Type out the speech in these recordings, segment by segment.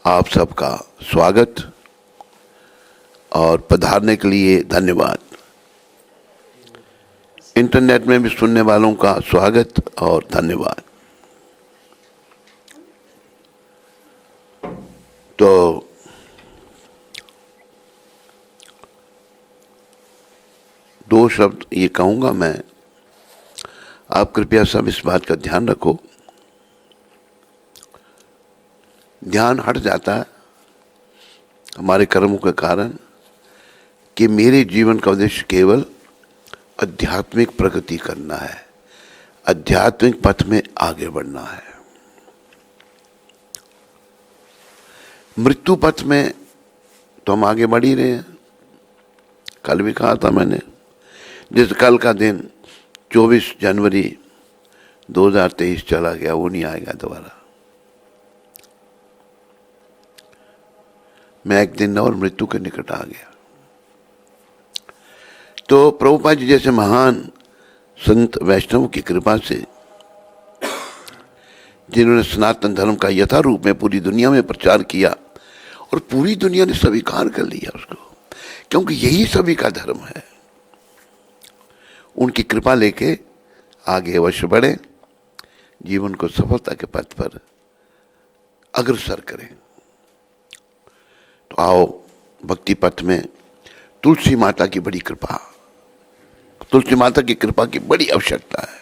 आप सबका स्वागत और पधारने के लिए धन्यवाद। इंटरनेट में भी सुनने वालों का स्वागत और धन्यवाद। तो दो शब्द ये कहूँगा मैं, आप कृपया सब इस बात का ध्यान रखो। ध्यान हट जाता है हमारे कर्मों के कारण कि मेरे जीवन का उद्देश्य केवल आध्यात्मिक प्रगति करना है, आध्यात्मिक पथ में आगे बढ़ना है। मृत्यु पथ में तो हम आगे बढ़ ही रहे हैं। कल भी कहा था मैंने, जिस कल का दिन 24 जनवरी 2023 चला गया वो नहीं आएगा दोबारा। मैं एक दिन और मृत्यु के निकट आ गया। तो प्रभुपाद जी जैसे महान संत वैष्णव की कृपा से, जिन्होंने सनातन धर्म का यथारूप में पूरी दुनिया में प्रचार किया और पूरी दुनिया ने स्वीकार कर लिया उसको, क्योंकि यही सभी का धर्म है, उनकी कृपा लेके आगे अवश्य बढ़े, जीवन को सफलता के पथ पर अग्रसर करें। तो आओ, भक्ति पथ में तुलसी माता की बड़ी कृपा, तुलसी माता की कृपा की बड़ी आवश्यकता है।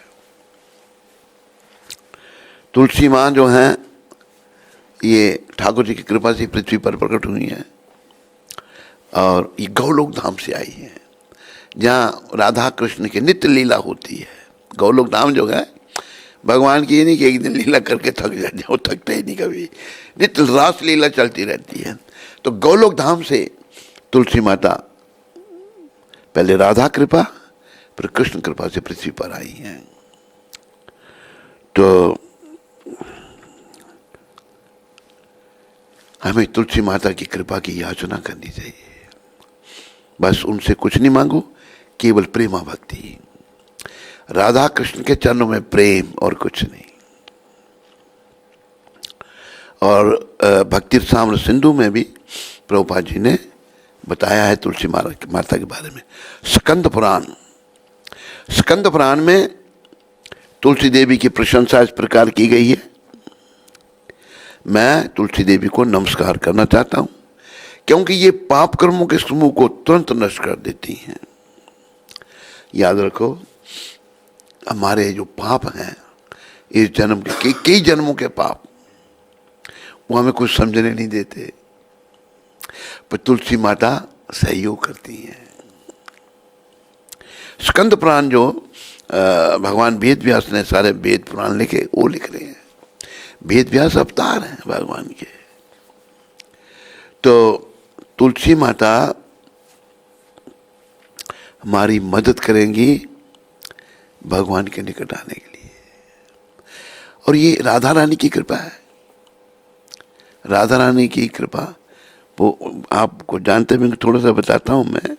तुलसी माँ जो हैं ये ठाकुर जी की कृपा से पृथ्वी पर प्रकट हुई हैं और ये गौलोक धाम से आई हैं, जहाँ राधा कृष्ण की नित्य लीला होती है। गौलोक धाम जो है भगवान की ये नहीं कि एक दिन लीला करके थक जाओ, थकते ही नहीं कभी, नित्य रास लीला चलती रहती है। तो गौलोक धाम से तुलसी माता पहले राधा कृपा फिर कृष्ण कृपा से पृथ्वी पर आई हैं। तो हमें तुलसी माता की कृपा की याचना करनी चाहिए। बस उनसे कुछ नहीं मांगो, केवल प्रेमा भक्ति, राधा कृष्ण के चरणों में प्रेम और कुछ नहीं। और भक्ति साम्र सिंधु में भी प्रभुपाद जी ने बताया है तुलसी माता के बारे में। स्कंद पुराण में तुलसी देवी की प्रशंसा इस प्रकार की गई है। मैं तुलसी देवी को नमस्कार करना चाहता हूँ, क्योंकि ये पाप कर्मों के समूह को तुरंत नष्ट कर देती हैं। याद रखो, हमारे जो पाप हैं इस जन्म के कई जन्मों के पाप, वो हमें कुछ समझने नहीं देते, पर तुलसी माता सहयोग करती हैं। स्कंद पुराण जो भगवान वेद व्यास ने सारे वेद पुराण लिखे, वो लिख रहे हैं। वेद व्यास अवतार हैं भगवान के। तो तुलसी माता हमारी मदद करेंगी भगवान के निकट आने के लिए, और ये राधा रानी की कृपा है। राधा रानी की कृपा वो आपको जानते हुए थोड़ा सा बताता हूँ मैं।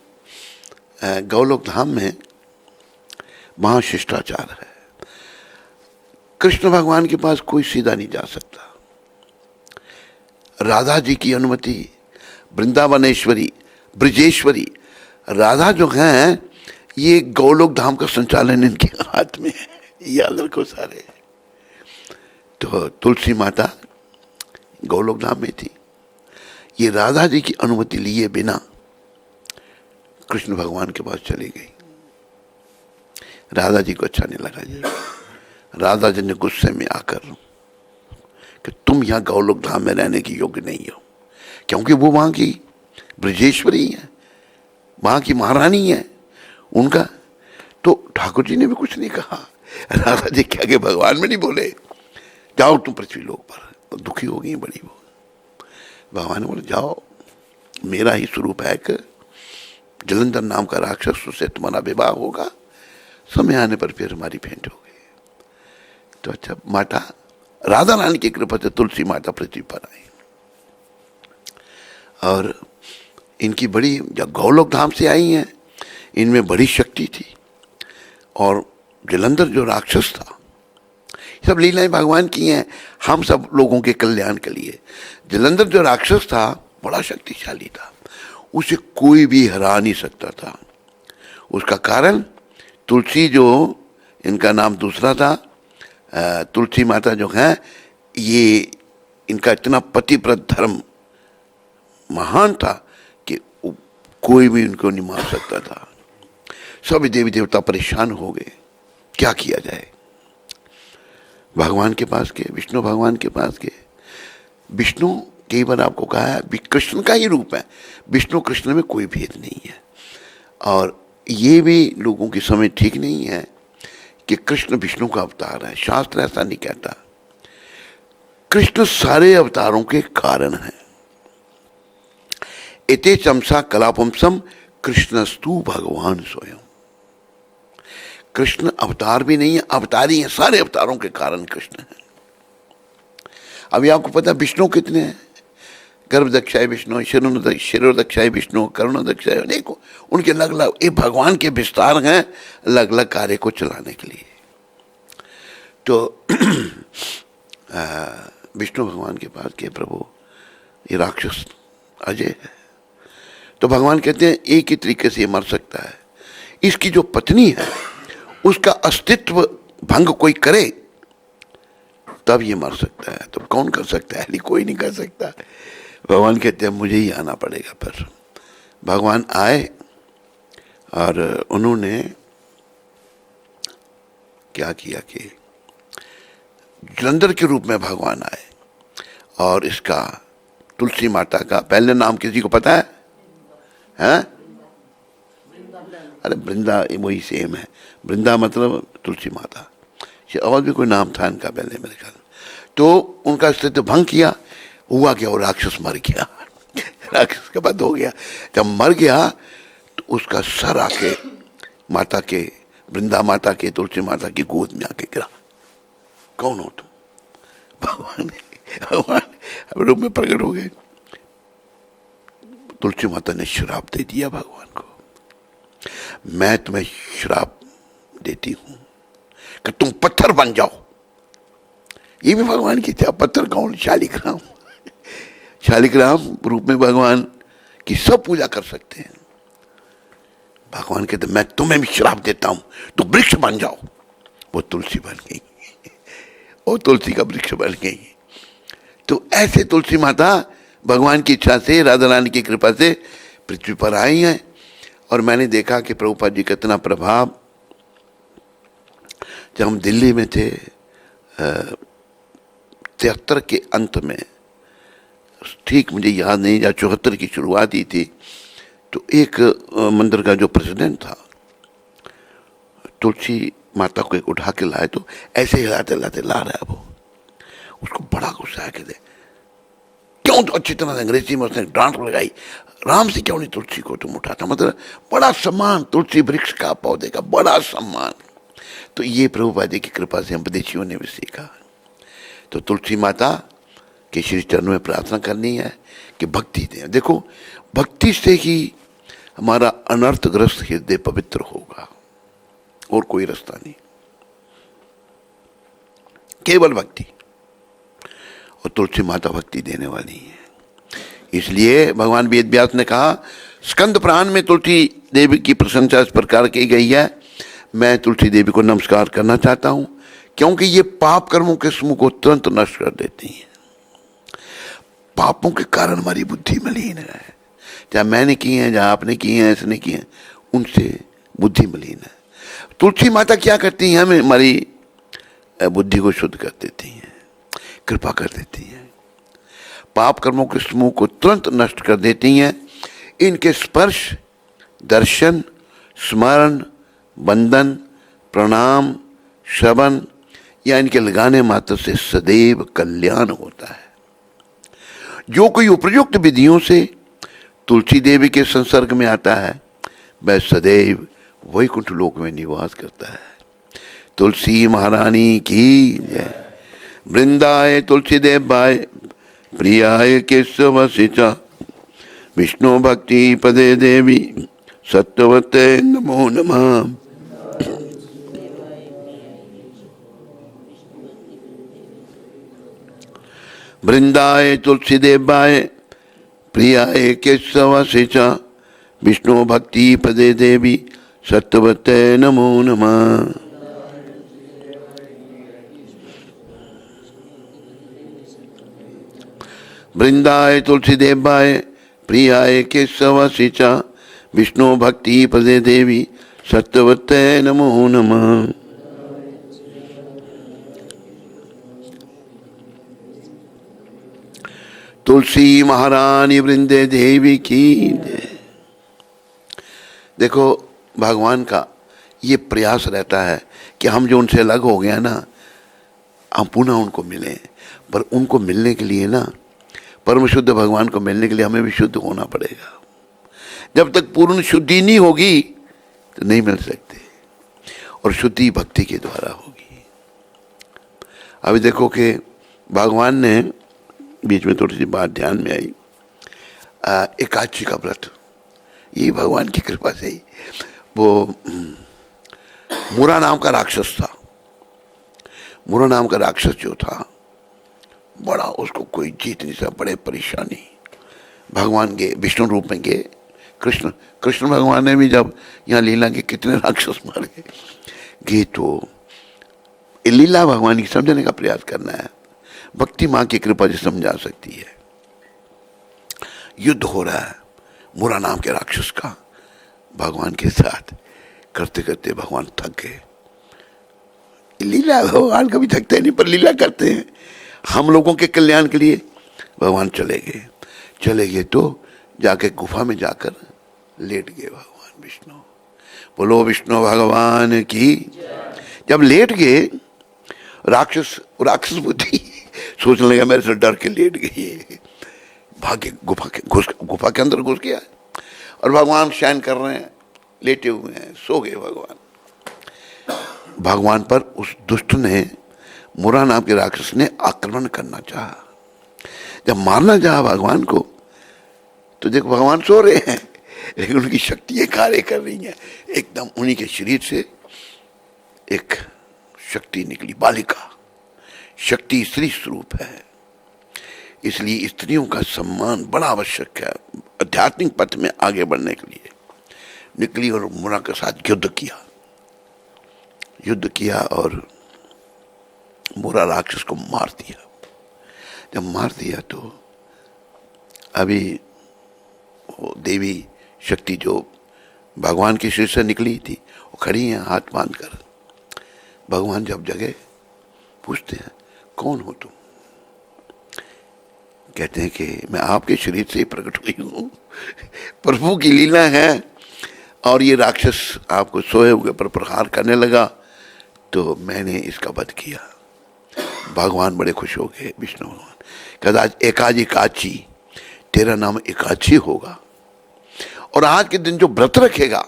गौलोक धाम में महाशिष्टाचार है। कृष्ण भगवान के पास कोई सीधा नहीं जा सकता। राधा जी की अनुमति, वृंदावनेश्वरी, ब्रजेश्वरी राधा जो हैं, ये गौलोक धाम का संचालन इनके हाथ में है, याद रखो सारे। तो तुलसी माता गौलोक धाम में थी। ये राधा जी की अनुमति लिए बिना कृष्ण भगवान के पास चली गई। राधा जी को अच्छा नहीं लगा जी। राधा जी ने गुस्से में आकर कि तुम यहाँ गौलोक धाम में रहने की योग्य नहीं हो, क्योंकि वो वहाँ की ब्रजेश्वरी है, वहाँ की महारानी है उनका। तो ठाकुर जी ने भी कुछ नहीं कहा। राधा जी क्या के भगवान में नहीं बोले जाओ तुम पृथ्वी लोक पर। तो दुखी हो गई बड़ी वो। भगवान ने बोले जाओ, मेरा ही स्वरूप है कि जलंधर नाम का राक्षस, उससे तुम्हारा विवाह होगा, समय आने पर फिर हमारी भेंट हो गई। तो अच्छा, माता राधा रानी की कृपा से तुलसी माता पृथ्वी पर आई, और इनकी बड़ी, जब गौलोक धाम से आई हैं, इनमें बड़ी शक्ति थी। और जलंधर जो राक्षस था, सब लीलाएं भगवान की हैं हम सब लोगों के कल्याण के लिए। जलंधर जो राक्षस था बड़ा शक्तिशाली था, उसे कोई भी हरा नहीं सकता था। उसका कारण तुलसी, जो इनका नाम दूसरा था, तुलसी माता जो है, ये इनका इतना पतिव्रत धर्म महान था कि कोई भी इनको नहीं मार सकता था। सभी देवी देवता परेशान हो गए, क्या किया जाए। भगवान के पास गए, विष्णु भगवान के पास गए। विष्णु कई बार आपको कहा है कृष्ण का ही रूप है, विष्णु कृष्ण में कोई भेद नहीं है। और ये भी लोगों की समझ ठीक नहीं है कि कृष्ण विष्णु का अवतार है, शास्त्र ऐसा नहीं कहता। कृष्ण सारे अवतारों के कारण है। इते चमसा कलापुंसम कृष्णस्तु भगवान स्वयं। कृष्ण अवतार भी नहीं है, अवतारी है, सारे अवतारों के कारण कृष्ण है। अभी आपको पता विष्णु कितने हैं? गर्भदक्षाय विष्णु, शिरोदक्षाय विष्णु, करुणोदक्षाय, अनेकों उनके अलग अलग, ये भगवान के विस्तार हैं अलग अलग कार्य को चलाने के लिए। तो विष्णु भगवान के पास के प्रभु ये राक्षस अजय है। तो भगवान कहते हैं एक ही तरीके से ये मर सकता है, इसकी जो पत्नी है उसका अस्तित्व भंग कोई करे तब ये मर सकता है। तो कौन कर सकता है? कोई नहीं कर सकता। भगवान कहते हैं मुझे ही आना पड़ेगा। फिर भगवान आए और उन्होंने क्या किया कि जलंधर के रूप में भगवान आए और इसका तुलसी माता का पहले नाम किसी को पता है? हैं? अरे वृंदा वही सेम है, वृंदा मतलब तुलसी माता। और भी कोई नाम था इनका पहले मेरे ख्याल। तो उनका अस्तित्व भंग किया, हुआ क्या, वो राक्षस मर गया। राक्षस के बाद हो गया, जब मर गया तो उसका सर आके माता के, वृंदा माता के, तुलसी माता की गोद में आके गिरा। कौन हो तुम? भगवान रूप में प्रकट हो गए। तुलसी माता ने श्राप दे दिया भगवान को, मैं तुम्हें श्राप देती हूं कि तुम पत्थर बन जाओ। ये भी भगवान की इच्छा। पत्थर कौन? शालिग्राम। शालिग्राम रूप में भगवान की सब पूजा कर सकते हैं। भगवान कहते मैं तुम्हें भी श्राप देता हूं, तो वृक्ष बन जाओ। वो तुलसी बन गई, वो तुलसी का वृक्ष बन गई। तो ऐसे तुलसी माता भगवान की इच्छा से, राधा रानी की कृपा से पृथ्वी पर आई हैं। और मैंने देखा कि प्रभुपाद जी का इतना प्रभाव, जब हम दिल्ली में थे 73 के अंत में, ठीक मुझे याद नहीं, या 74 की शुरुआत ही थी, तो एक मंदिर का जो प्रेसिडेंट था तुलसी माता को एक उठा के लाए, तो ऐसे हिलाते हिलाते ला रहा है वो। उसको बड़ा गुस्सा है, कहते क्यों? तो अच्छी तरह से अंग्रेजी में उसने डांट लगाई, राम से क्यों नहीं तुलसी को तुम उठाता? मतलब बड़ा सम्मान, तुलसी वृक्ष का, पौधे का बड़ा सम्मान। तो ये प्रभुपाद जी की कृपा से हम विदेशियों ने भी सीखा। तो तुलसी माता के श्री चरणों में प्रार्थना करनी है कि भक्ति दें। देखो भक्ति से ही हमारा अनर्थग्रस्त हृदय पवित्र होगा, और कोई रास्ता नहीं, केवल भक्ति। और तुलसी माता भक्ति देने वाली है। इसलिए भगवान वेद व्यास ने कहा, स्कंद पुराण में तुलसी देवी की प्रशंसा इस प्रकार की गई है, मैं तुलसी देवी को नमस्कार करना चाहता हूं, क्योंकि ये पाप कर्मों के समूह को तुरंत नष्ट कर देती हैं। पापों के कारण हमारी बुद्धि मलिन है, चाहे मैंने की है, चाहे आपने की है, इसने की है, उनसे बुद्धि मलिन है। तुलसी माता क्या करती हैं? हमें हमारी बुद्धि को शुद्ध कर देती हैं, कृपा कर देती हैं, पाप कर्मों के समूह को तुरंत नष्ट कर देती हैं। इनके स्पर्श, दर्शन, स्मरण, वंदन, प्रणाम, श्रवण या इनके लगाने मात्र से सदैव कल्याण होता है। जो कोई उपयुक्त विधियों से तुलसी देवी के संसर्ग में आता है, वह सदैव वैकुंठ लोक में निवास करता है। तुलसी महारानी की जय। वृंदाय तुलसी देवाय प्रियाय केशवसिचा, विष्णु भक्ति पदे देवी सत्यवते नमो नमः। वृंदाय तुलसी देवाय प्रियाय केशवासे च विष्णु भक्ति पदे देवी सत्यवते नमो नमः। वृंदाय तुलसी देवाय प्रियाय केशवासे च विष्णु भक्ति पदे देवी सत्यवते नमो नमः। तुलसी महारानी वृंदे देवी की जय। देखो भगवान का ये प्रयास रहता है कि हम जो उनसे अलग हो गए ना, हम पुनः उनको मिलें। पर उनको मिलने के लिए ना, परम शुद्ध भगवान को मिलने के लिए हमें भी शुद्ध होना पड़ेगा। जब तक पूर्ण शुद्धि नहीं होगी तो नहीं मिल सकते, और शुद्धि भक्ति के द्वारा होगी। अभी देखो कि भगवान ने, बीच में थोड़ी सी बात ध्यान में आई, एकादशी का व्रत, ये भगवान की कृपा से ही, वो मुरा नाम का राक्षस था। मुरा नाम का राक्षस जो था, बड़ा उसको कोई जीत नहीं सका, बड़े परेशानी। भगवान के विष्णु रूप में गए कृष्ण भगवान ने भी जब यहाँ लीला के कितने राक्षस मारे गए, तो लीला भगवान की समझने का प्रयास करना है। भक्ति माँ की कृपा से समझा सकती है। युद्ध हो रहा है मुरा नाम के राक्षस का भगवान के साथ। करते करते भगवान थक गए। लीला भगवान कभी थकते नहीं, पर लीला करते हैं हम लोगों के कल्याण के लिए। भगवान चले गए तो जाके गुफा में जाकर लेट गए भगवान विष्णु। बोलो विष्णु भगवान की। जब लेट गए, राक्षस बुद्धि सोचने लगा मेरे से डर के लेट गई है, भागे गुफा के अंदर घुस गया, और भगवान शयन कर रहे हैं, लेटे हुए हैं, सो गए भगवान पर उस दुष्ट ने, मुरा नाम के राक्षस ने आक्रमण करना चाहा। जब मारना चाहा भगवान को, तो देखो भगवान सो रहे हैं, लेकिन उनकी शक्तियां कार्य कर रही हैं। एकदम उन्हीं के शरीर से एक शक्ति निकली, बालिका शक्ति स्त्री स्वरूप है। इसलिए स्त्रियों का सम्मान बड़ा आवश्यक है आध्यात्मिक पथ में आगे बढ़ने के लिए। निकली और मुरा के साथ युद्ध किया और मुरा राक्षस को मार दिया। जब मार दिया तो अभी वो देवी शक्ति जो भगवान के शरीर से निकली थी, वो खड़ी हैं हाथ बांध कर। भगवान जब जगे पूछते हैं, कौन हो तुम? कहते हैं कि मैं आपके शरीर से ही प्रकट हुई हूं। प्रभु की लीला है। और ये राक्षस आपको सोए हुए पर प्रहार करने लगा, तो मैंने इसका वध किया। भगवान बड़े खुश हो गए, विष्णु भगवान। कहता एकाची तेरा नाम एकाची होगा, और आज के दिन जो व्रत रखेगा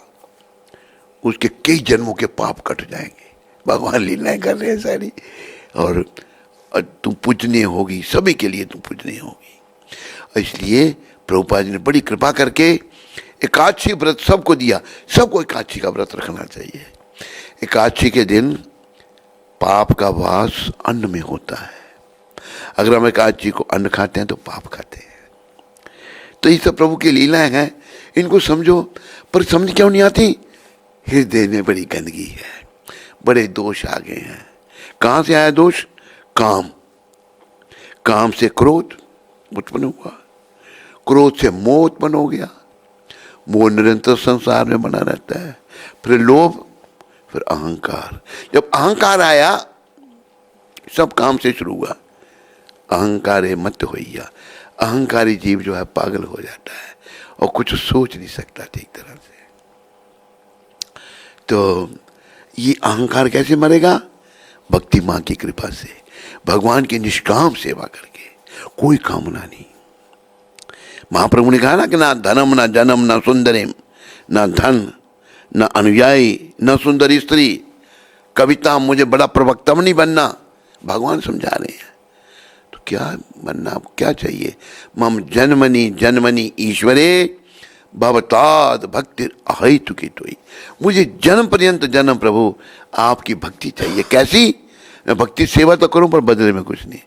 उसके कई जन्मों के पाप कट जाएंगे। भगवान लीलाएं कर रहे हैं सारी, और तुम पूजनीय होगी, सभी के लिए तुम पूजनीय होगी। इसलिए प्रभुपाद जी ने बड़ी कृपा करके एकादशी व्रत सबको दिया। सबको एकादशी का व्रत रखना चाहिए। एकादशी के दिन पाप का वास अन्न में होता है। अगर हम एकादशी को अन्न खाते हैं तो पाप खाते हैं। तो ये सब प्रभु की लीलाएं हैं, इनको समझो। पर समझ क्यों नहीं आती? हृदय में बड़ी गंदगी है, बड़े दोष आ गए हैं। कहां से आया दोष? काम से क्रोध उत्पन्न हुआ, क्रोध से मोह उत्पन्न हो गया, मोह निरंतर संसार में बना रहता है। फिर लोभ, फिर अहंकार। जब अहंकार आया, सब काम से शुरू हुआ। अहंकारे मत होइया। अहंकारी जीव जो है पागल हो जाता है और कुछ सोच नहीं सकता ठीक तरह से। तो ये अहंकार कैसे मरेगा? भक्ति माँ की कृपा से, भगवान की निष्काम सेवा करके, कोई कामना नहीं। महाप्रभु ने कहा ना कि ना धनम, ना जन्म, ना सुंदरिम, ना धन, ना अनुयायी, ना सुंदरी स्त्री, कविता, मुझे बड़ा प्रवक्ता नहीं बनना। भगवान समझा रहे हैं। तो क्या बनना, क्या चाहिए? मम जन्मनि जन्मनि ईश्वरे भवताद भक्ति अहितु की तोई। मुझे जन्म पर्यंत जन्म प्रभु आपकी भक्ति चाहिए। कैसी? मैं भक्ति सेवा तो करूं पर बदले में कुछ नहीं।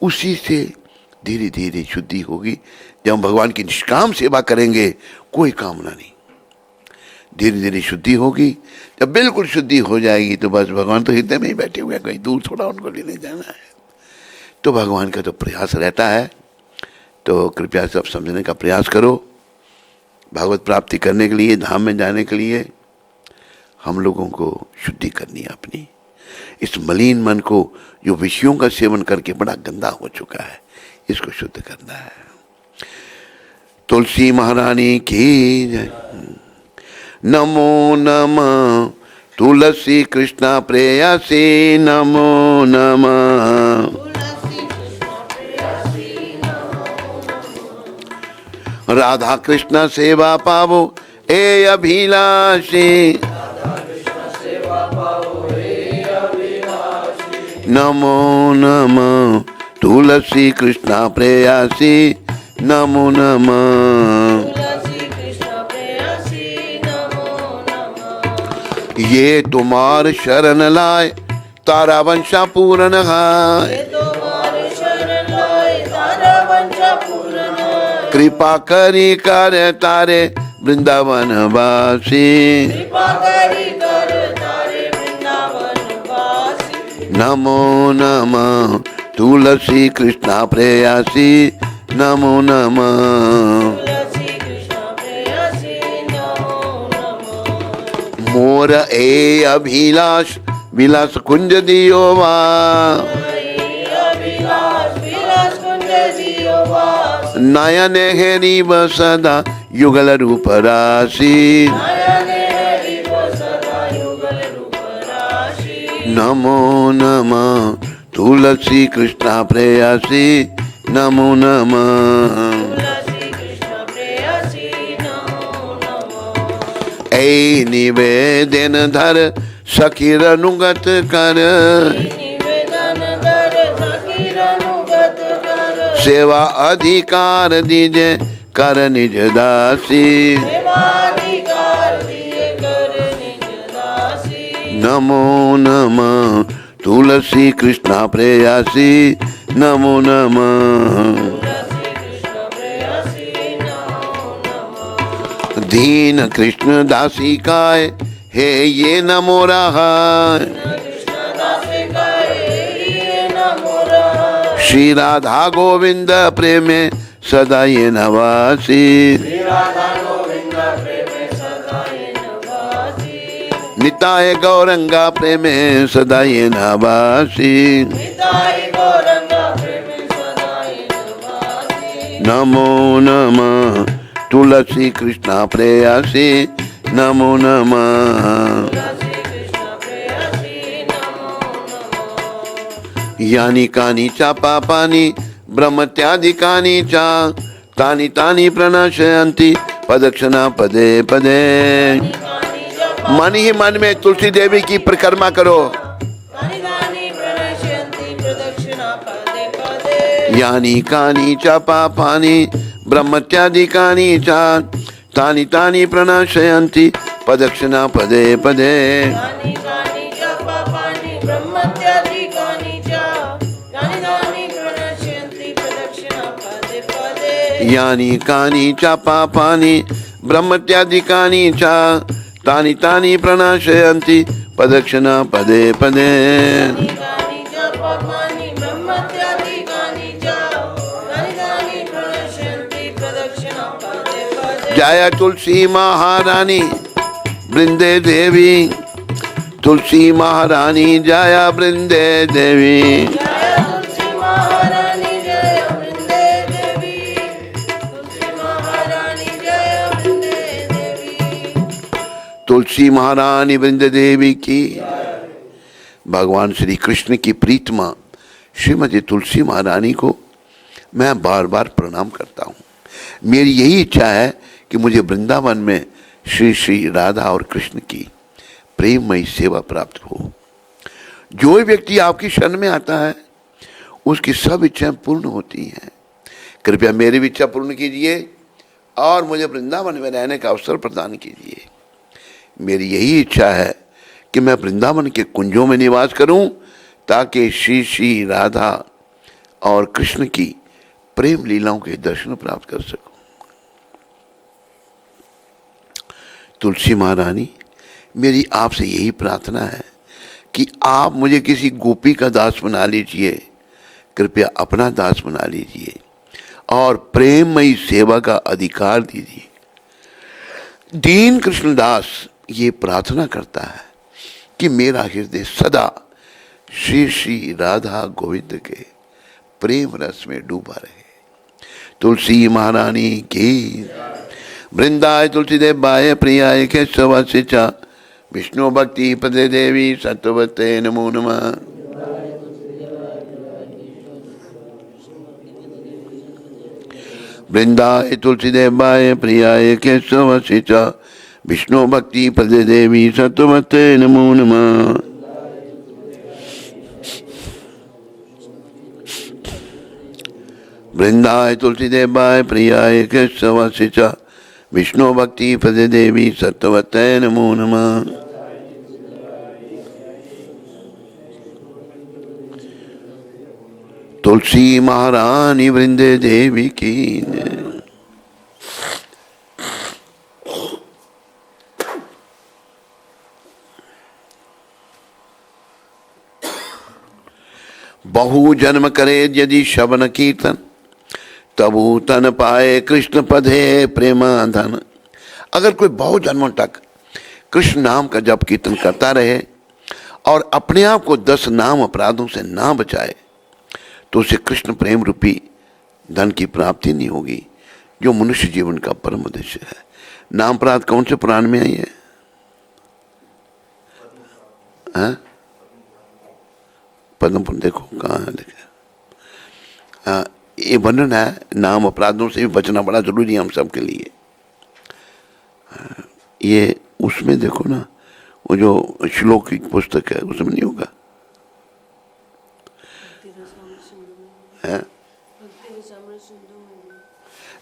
उसी से धीरे धीरे शुद्धि होगी। जब हम भगवान की निष्काम सेवा करेंगे, कोई कामना नहीं, धीरे धीरे शुद्धि होगी। जब बिल्कुल शुद्धि हो जाएगी तो बस भगवान तो हृदय में ही बैठे हुए हैं, कहीं दूर थोड़ा उनको लेने जाना है। तो भगवान का तो प्रयास रहता है। तो कृपया सब समझने का प्रयास करो। भागवत प्राप्ति करने के लिए, धाम में जाने के लिए हम लोगों को शुद्धि करनी है अपनी। इस मलिन मन को जो विषयों का सेवन करके बड़ा गंदा हो चुका है, इसको शुद्ध करना है। तुलसी महारानी की जय। नमो नमः तुलसी कृष्णा प्रेयसी, नमो नमः। राधा कृष्ण सेवा पावो ए अभिलाषी, नमो नमः तुलसी कृष्णा प्रेयसी, नमो नमः। ये तुम्हार शरण लाए तारा वंशा पूर्ण है, कृपा करी कर तारे वृंदावन वासी, नमो नमः तुलसी कृष्णा प्रेयसी, नमो नमः। मोर ए अभिलाष विलास कुंज दियो वा, नयन हेरी सदा युगल रूप राशि, नमो नमः तुलसी कृष्णा प्रेयसी, नमो नमः। ऐ निवेदन धर सखीर अनुगत कर, सेवा अधिकार दीजे कर निज दासी, नमो नमः तुलसी कृष्णा प्रेयसी, नमो नमः। दीन कृष्ण दासी काय हे ये नमो रहा, श्री राधा गोविंद प्रेमे सदा ये नवासी, निताय गौरंगा प्रेमे सदा ये नवासी, नमो नमः तुलसी कृष्णा प्रेयसी, नमो नमः। यानी कानी चा पापानि ब्रह्मत्यादिकानि चा, तानि तानि प्रणश्यन्ति प्रदक्षिणा पदे पदे। मन ही मन में तुलसी देवी की परिक्रमा करो। यानी कानी चा पापानि ब्रह्मत्यादिकानि चा, तानि तानि प्रणश्यन्ति प्रदक्षिणा पदे पदे। यानी कानी चा पापानि ब्रह्मत्यादिकानि चा, तानि तानि प्रणश्यन्ति प्रदक्षिणा पदे पदे। जय तुलसी महारानी वृंदे देवी, तुलसी महारानी जय वृंदे देवी, तुलसी महारानी वृंद देवी की। भगवान श्री कृष्ण की प्रीतमा श्रीमती तुलसी महारानी को मैं बार बार प्रणाम करता हूँ। मेरी यही इच्छा है कि मुझे वृंदावन में श्री श्री राधा और कृष्ण की प्रेममयी सेवा प्राप्त हो। जो व्यक्ति आपकी शरण में आता है उसकी सब इच्छाएं पूर्ण होती हैं। कृपया मेरी भी इच्छा पूर्ण कीजिए और मुझे वृंदावन में रहने का अवसर प्रदान कीजिए। मेरी यही इच्छा है कि मैं वृंदावन के कुंजों में निवास करूं ताकि श्री श्री राधा और कृष्ण की प्रेम लीलाओं के दर्शन प्राप्त कर सकूं। तुलसी महारानी, मेरी आपसे यही प्रार्थना है कि आप मुझे किसी गोपी का दास बना लीजिए, कृपया अपना दास बना लीजिए और प्रेममयी सेवा का अधिकार दीजिए। दीन कृष्णदास ये प्रार्थना करता है कि मेरा हृदय सदा श्री श्री राधा गोविंद के प्रेम रस में डूबा रहे। तुलसी महारानी की। वृंदाय तुलसी देवाय प्रियाय केशवास्य च विष्णु भक्ति पदे देवी सत्वते नमो नमः। वृंदाय तुलसी देवाय प्रियाय केशवास्य च विष्णु भक्ति पदे देवी सत्वते नमो नमः। वृंदाय तुलसी देवाय प्रियाय केशवास्य च विष्णु भक्ति पदे देवी सत्वते नमो नमः। तुलसी महारानी वृंदे देवी की। बहु जन्म करे यदि शवन कीर्तन, तबु तन पाए कृष्ण पदे प्रेमाधन। अगर कोई बहु जन्मों तक कृष्ण नाम का जप कीर्तन करता रहे और अपने आप को 10 नाम अपराधों से ना बचाए, तो उसे कृष्ण प्रेम रूपी धन की प्राप्ति नहीं होगी, जो मनुष्य जीवन का परम उद्देश्य है। नाम अपराध कौन से पुराण में आई है? पद्म पुराण देखो कहाँ है लिखा। ये वर्णन है, नाम अपराधों से भी बचना बड़ा जरूरी है हम सब के लिए। ये उसमें देखो ना, वो जो श्लोक की पुस्तक है उसमें नहीं होगा है?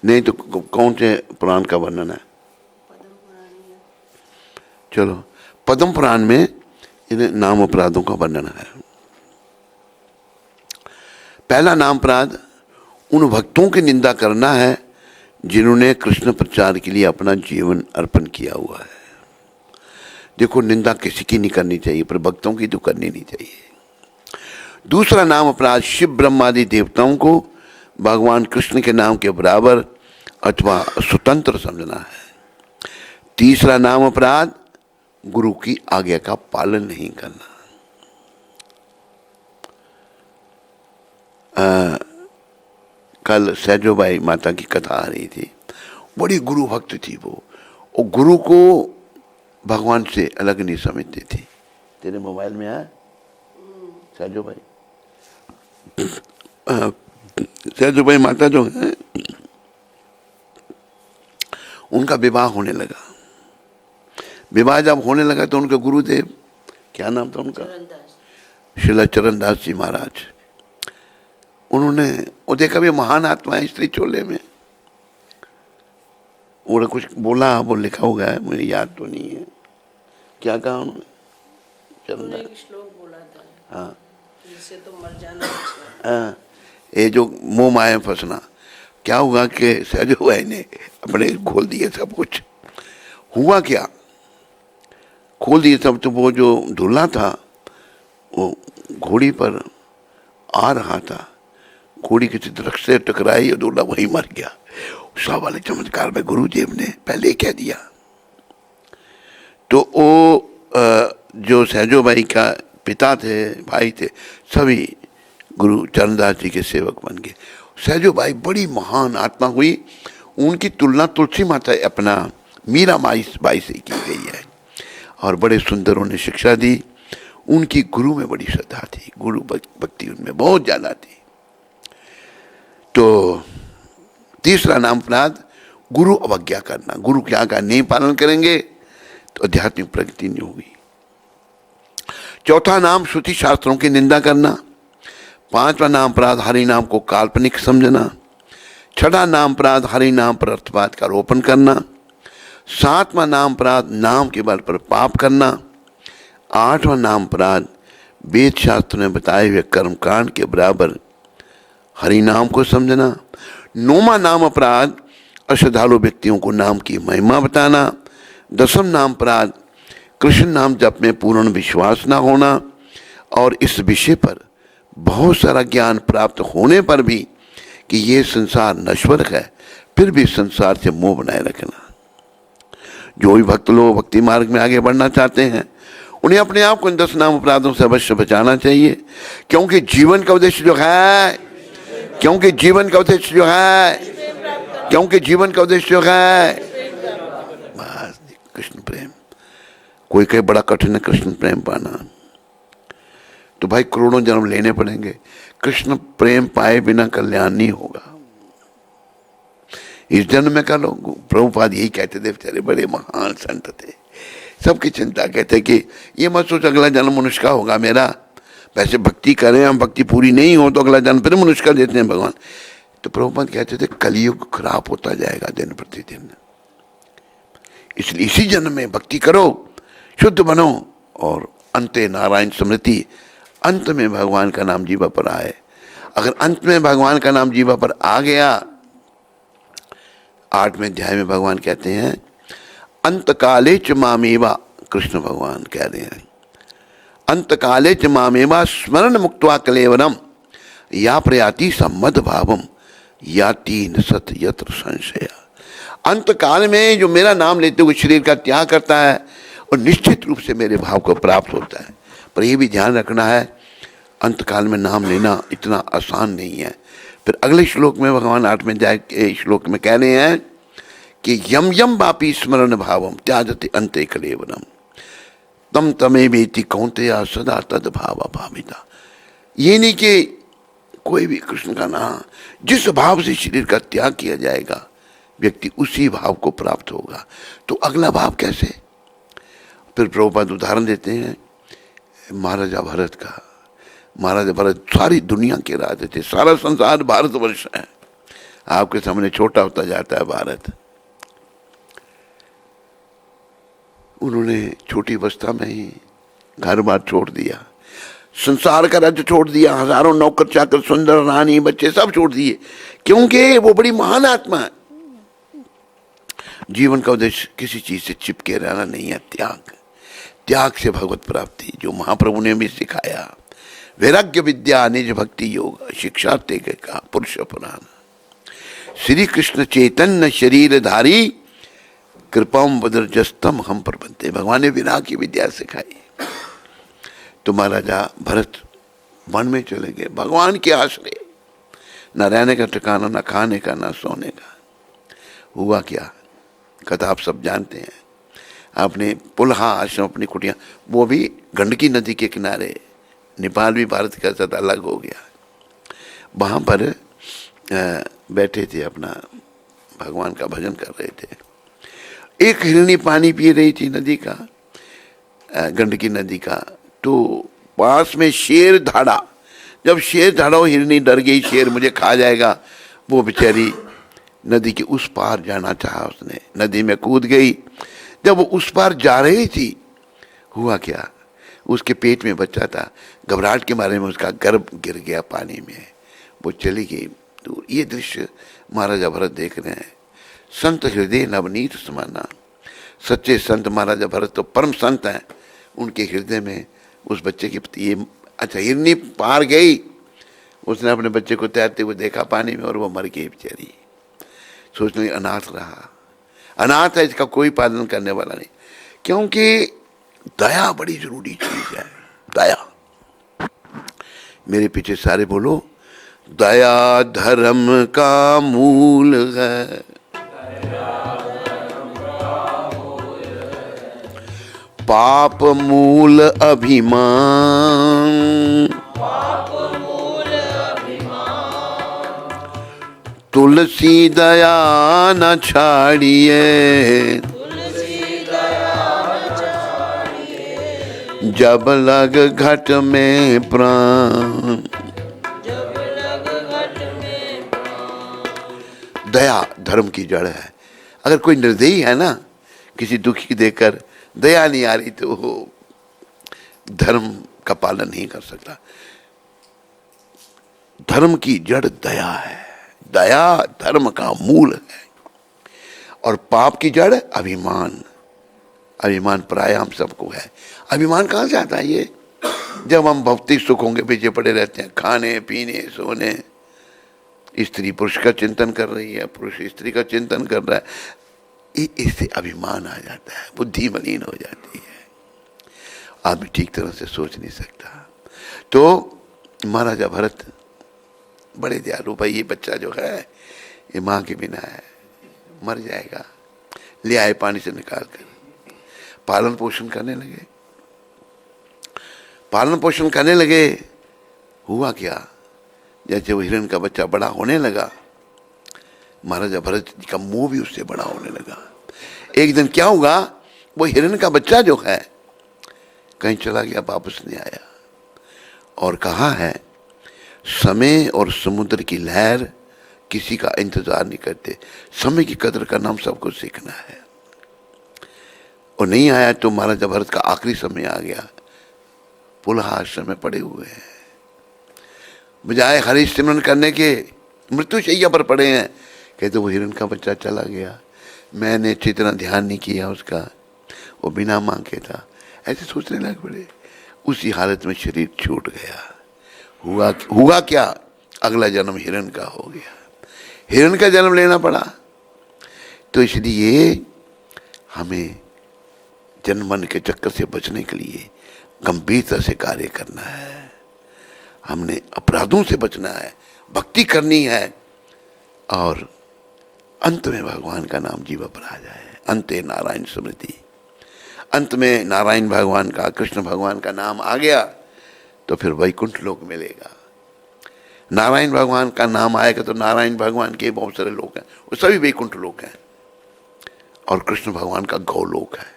नहीं तो कौन से पुराण का वर्णन है? चलो, पद्म पुराण में इन नाम अपराधों का वर्णन है। पहला नाम अपराध उन भक्तों की निंदा करना है जिन्होंने कृष्ण प्रचार के लिए अपना जीवन अर्पण किया हुआ है। देखो, निंदा किसी की नहीं करनी चाहिए, पर भक्तों की तो करनी नहीं चाहिए। दूसरा नाम अपराध शिव ब्रह्मादि देवताओं को भगवान कृष्ण के नाम के बराबर अथवा स्वतंत्र समझना है। तीसरा नाम अपराध गुरु की आज्ञा का पालन नहीं करना। कल सहजोबाई माता की कथा आ रही थी, बड़ी गुरु भक्त थी वो, और गुरु को भगवान से अलग नहीं समझती थी। तेरे मोबाइल में आया सहजोबाई? सहजोबाई माता जो है, उनका विवाह होने लगा। विवाह जब होने लगा तो उनके गुरुदेव, क्या नाम था उनका? श्रीला चरणदास जी महाराज। उन्होंने वो देखा भी महान आत्मा है स्त्री चोले में, उन्होंने कुछ बोला, वो लिखा हुआ है, मुझे याद तो नहीं है क्या कहा उन्होंने। चरणदास श्लोक बोला था, हाँ, जिससे तो मर जाना। हाँ, ये जो मोह माया फंसना। क्या हुआ कि सहजो भाई ने अपने खोल दिए सब कुछ। हुआ क्या, खोल दिए सब। तो वो जो दूल्हा था वो घोड़ी पर आ रहा था, घोड़ी किसी दरख्त से टकराई और दूल्हा वहीं मर गया। सब वाले चमत्कार में गुरुदेव ने पहले कह दिया। तो वो जो सहजो भाई का पिता थे, भाई थे, सभी गुरु चरणदास जी के सेवक बन गए। सहजो भाई बड़ी महान आत्मा हुई। उनकी तुलना तुलसी माता अपना मीरा बाई से की गई है, और बड़े सुंदर उन्हें शिक्षा दी। उनकी गुरु में बड़ी श्रद्धा थी, गुरु भक्ति उनमें बहुत ज़्यादा थी। तो तीसरा नाम अपराध गुरु अवज्ञा करना। गुरु की आज्ञा नहीं पालन करेंगे तो आध्यात्मिक प्रगति नहीं होगी। चौथा नाम श्रुति शास्त्रों की निंदा करना। पांचवा नाम अपराध हरि नाम को काल्पनिक समझना। छठा नाम अपराध हरि नाम पर अर्थवाद का आरोपण करना। सातवां नाम अपराध नाम के बल पर पाप करना। आठवां नाम अपराध वेद शास्त्र में बताए हुए कर्मकांड के बराबर हरि नाम को समझना। 9वां नाम अपराध अश्रद्धालु व्यक्तियों को नाम की महिमा बताना। 10वां नाम अपराध कृष्ण नाम जप में पूर्ण विश्वास ना होना, और इस विषय पर बहुत सारा ज्ञान प्राप्त होने पर भी कि ये संसार नश्वर है, फिर भी संसार से मोह बनाए रखना। जो भी भक्त लोग भक्ति मार्ग में आगे बढ़ना चाहते हैं उन्हें अपने आप को इन 10 नाम अपराधों से अवश्य बचाना चाहिए, क्योंकि जीवन का उद्देश्य जो है, क्योंकि जीवन का उद्देश्य जो है, क्योंकि जीवन का उद्देश्य जो है बस कृष्ण प्रेम। कोई कहे बड़ा कठिन है कृष्ण प्रेम पाना, तो भाई करोड़ों जन्म लेने पड़ेंगे। कृष्ण प्रेम पाए बिना कल्याण नहीं होगा। इस जन्म में कर लो। प्रभुपाद यही कहते थे, बेचारे बड़े महान संत थे, सबकी चिंता कहते कि ये मत सोच अगला जन्म मनुष्य का होगा मेरा, वैसे भक्ति करें हम, भक्ति पूरी नहीं हो तो अगला जन्म फिर मनुष्य का देते हैं भगवान। तो प्रभुपाद कहते थे कलयुग खराब होता जाएगा दिन प्रतिदिन, इसलिए इसी जन्म में भक्ति करो, शुद्ध बनो, और अंते नारायण स्मृति, अंत में भगवान का नाम जीवा पर आए। अगर अंत में भगवान का नाम जीवा पर आ गया, 8वें अध्याय में भगवान कहते हैं अंत काले च मामेवा, कृष्ण भगवान कह रहे हैं अंत काले च मामेवा स्मरण मुक्त्वा कलेवरम या प्रयाति सम्मद भावम याति न सत यत्र संशय। अंत काल में जो मेरा नाम लेते हुए शरीर का त्याग करता है और निश्चित रूप से मेरे भाव को प्राप्त होता है। पर यह भी ध्यान रखना है अंत काल में नाम लेना इतना आसान नहीं है। फिर अगले श्लोक में भगवान 8वें अध्याय के श्लोक में कह रहे हैं कि यम यम वापी स्मरण भावम त्याजते अंते कलेवरम तम तमे बेति कौंतेया सदा तद भाव भाविता। ये नहीं कि कोई भी कृष्ण का नाम, जिस भाव से शरीर का त्याग किया जाएगा व्यक्ति उसी भाव को प्राप्त होगा। तो अगला भाव कैसे? फिर प्रभुपाद उदाहरण देते हैं महाराजा भरत का। महाराजा भरत सारी दुनिया के राजा थे, सारा संसार भारतवर्ष है, आपके सामने छोटा होता जाता है भारत। उन्होंने छोटी अवस्था में ही घर बार छोड़ दिया, संसार का राज्य छोड़ दिया, हजारों नौकर चाकर, सुंदर रानी, बच्चे सब छोड़ दिए, क्योंकि वो बड़ी महान आत्मा है। जीवन का उद्देश्य किसी चीज से चिपके रहना नहीं है, त्याग। त्याग से भगवत प्राप्ति, जो महाप्रभु ने भी सिखाया। वैराग्य विद्या निज भक्ति योग शिक्षा ते का पुरुष पुराण। श्री कृष्ण चैतन्य शरीरधारी कृपाम बदरजस्तम हम प्रबंधते। भगवान ने विराग की विद्या सिखाई। तो महाराजा भरत वन में चले गए भगवान के आश्रय, न रहने का ठिकाना, न खाने का, न सोने का। हुआ क्या कथा आप सब जानते हैं। आपने पुलहा आश्रम, अपनी कुटिया, वो भी गंडकी नदी के किनारे, नेपाल भी भारत का साथ अलग हो गया। वहाँ पर बैठे थे, अपना भगवान का भजन कर रहे थे। एक हिरनी पानी पी रही थी नदी का, गंडकी नदी का। तो पास में शेर धाड़ा। जब शेर धाड़ा, हिरनी डर गई, शेर मुझे खा जाएगा। वो बेचारी नदी के उस पार जाना चाहा, उसने नदी में कूद गई। जब वो उस पार जा रही थी, हुआ क्या, उसके पेट में बच्चा था। घबराहट के मारे में उसका गर्भ गिर गया पानी में, वो चली गई दूर। ये दृश्य महाराजा भरत देख रहे हैं। संत हृदय नवनीत समाना। सच्चे संत महाराजा भरत तो परम संत हैं, उनके हृदय में उस बच्चे के प्रति ये, अच्छा हिरनी पार गई, उसने अपने बच्चे को तैरते हुए देखा पानी में और वो मर गई बेचारी। सोचने अनाथ रहा, अनाथ है, इसका कोई पालन करने वाला नहीं। क्योंकि दया बड़ी जरूरी चीज है। दया, मेरे पीछे सारे बोलो, दया धर्म का मूल है। पाप मूल अभिमान, तुलसी दया न छाड़िए, जब लग घट में प्राण। दया धर्म की जड़ है। अगर कोई निर्दयी है ना, किसी दुखी देखकर दया नहीं आ रही, तो वो धर्म का पालन नहीं कर सकता। धर्म की जड़ दया है। दया धर्म का मूल है। और पाप की जड़ अभिमान। अभिमान प्राय हम सबको है। अभिमान कहाँ से आता है? ये जब हम भौतिक सुखों के पीछे पड़े रहते हैं, खाने पीने सोने, स्त्री पुरुष का चिंतन कर रही है, पुरुष स्त्री का चिंतन कर रहा है, इससे अभिमान आ जाता है, बुद्धि मलिन हो जाती है, आदमी ठीक तरह से सोच नहीं सकता। तो महाराजा भरत बड़े दयालु, भाई ये बच्चा जो है ये माँ के बिना है, मर जाएगा, ले आए पानी से निकाल कर, पालन पोषण करने लगे। पालन पोषण करने लगे, हुआ क्या, जैसे वो हिरण का बच्चा बड़ा होने लगा, महाराजा भरत जी का मुंह भी उससे बड़ा होने लगा। एक दिन क्या हुआ, वो हिरण का बच्चा जो है कहीं चला गया, वापस नहीं आया, और कहा है समय और समुद्र की लहर किसी का इंतजार नहीं करते, समय की कदर करना हम सबको सीखना है। और नहीं आया तो महाराजा भरत का आखिरी समय आ गया, पुलह आश्रम में पड़े हुए हैं, बजाय हरि सिमरन करने के मृत्यु शैया पर पड़े हैं। कहते वो हिरण का बच्चा चला गया, मैंने अच्छी तरह ध्यान नहीं किया उसका, वो बिना मांगे था, ऐसे सोचने लग पड़े। उसी हालत में शरीर छूट गया। हुआ क्या, अगला जन्म हिरण का हो गया, हिरण का जन्म लेना पड़ा। तो इसलिए हमें जन्म मन के चक्कर से बचने के लिए गंभीरता से कार्य करना है। हमने अपराधों से बचना है, भक्ति करनी है, और अंत में भगवान का नाम जीवा पर आ जाए। अंते नारायण स्मृति, अंत में नारायण भगवान का, कृष्ण भगवान का नाम आ गया तो फिर वैकुंठ लोक मिलेगा। नारायण भगवान का नाम आएगा तो नारायण भगवान के बहुत सारे लोग हैं, वो सभी वैकुंठ लोक हैं, और कृष्ण भगवान का गौलोक है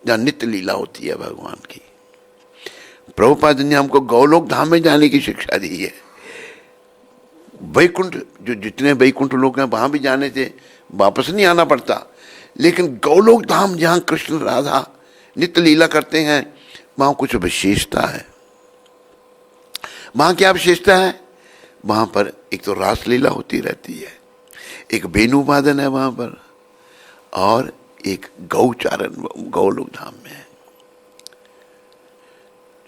जहाँ नित्य लीला होती है भगवान की। प्रभुपाद ने हमको गौलोक धाम में जाने की शिक्षा दी है। वैकुंठ, जो जितने वैकुंठ लोग हैं वहां भी जाने से वापस नहीं आना पड़ता, लेकिन गौलोक धाम जहाँ कृष्ण राधा नित्य लीला करते हैं वहां कुछ विशेषता है। वहां क्या विशेषता है, वहां पर एक तो रास लीला होती रहती है, एक वेणु वादन है वहां पर, और एक गौचारण गौलोक धाम में है।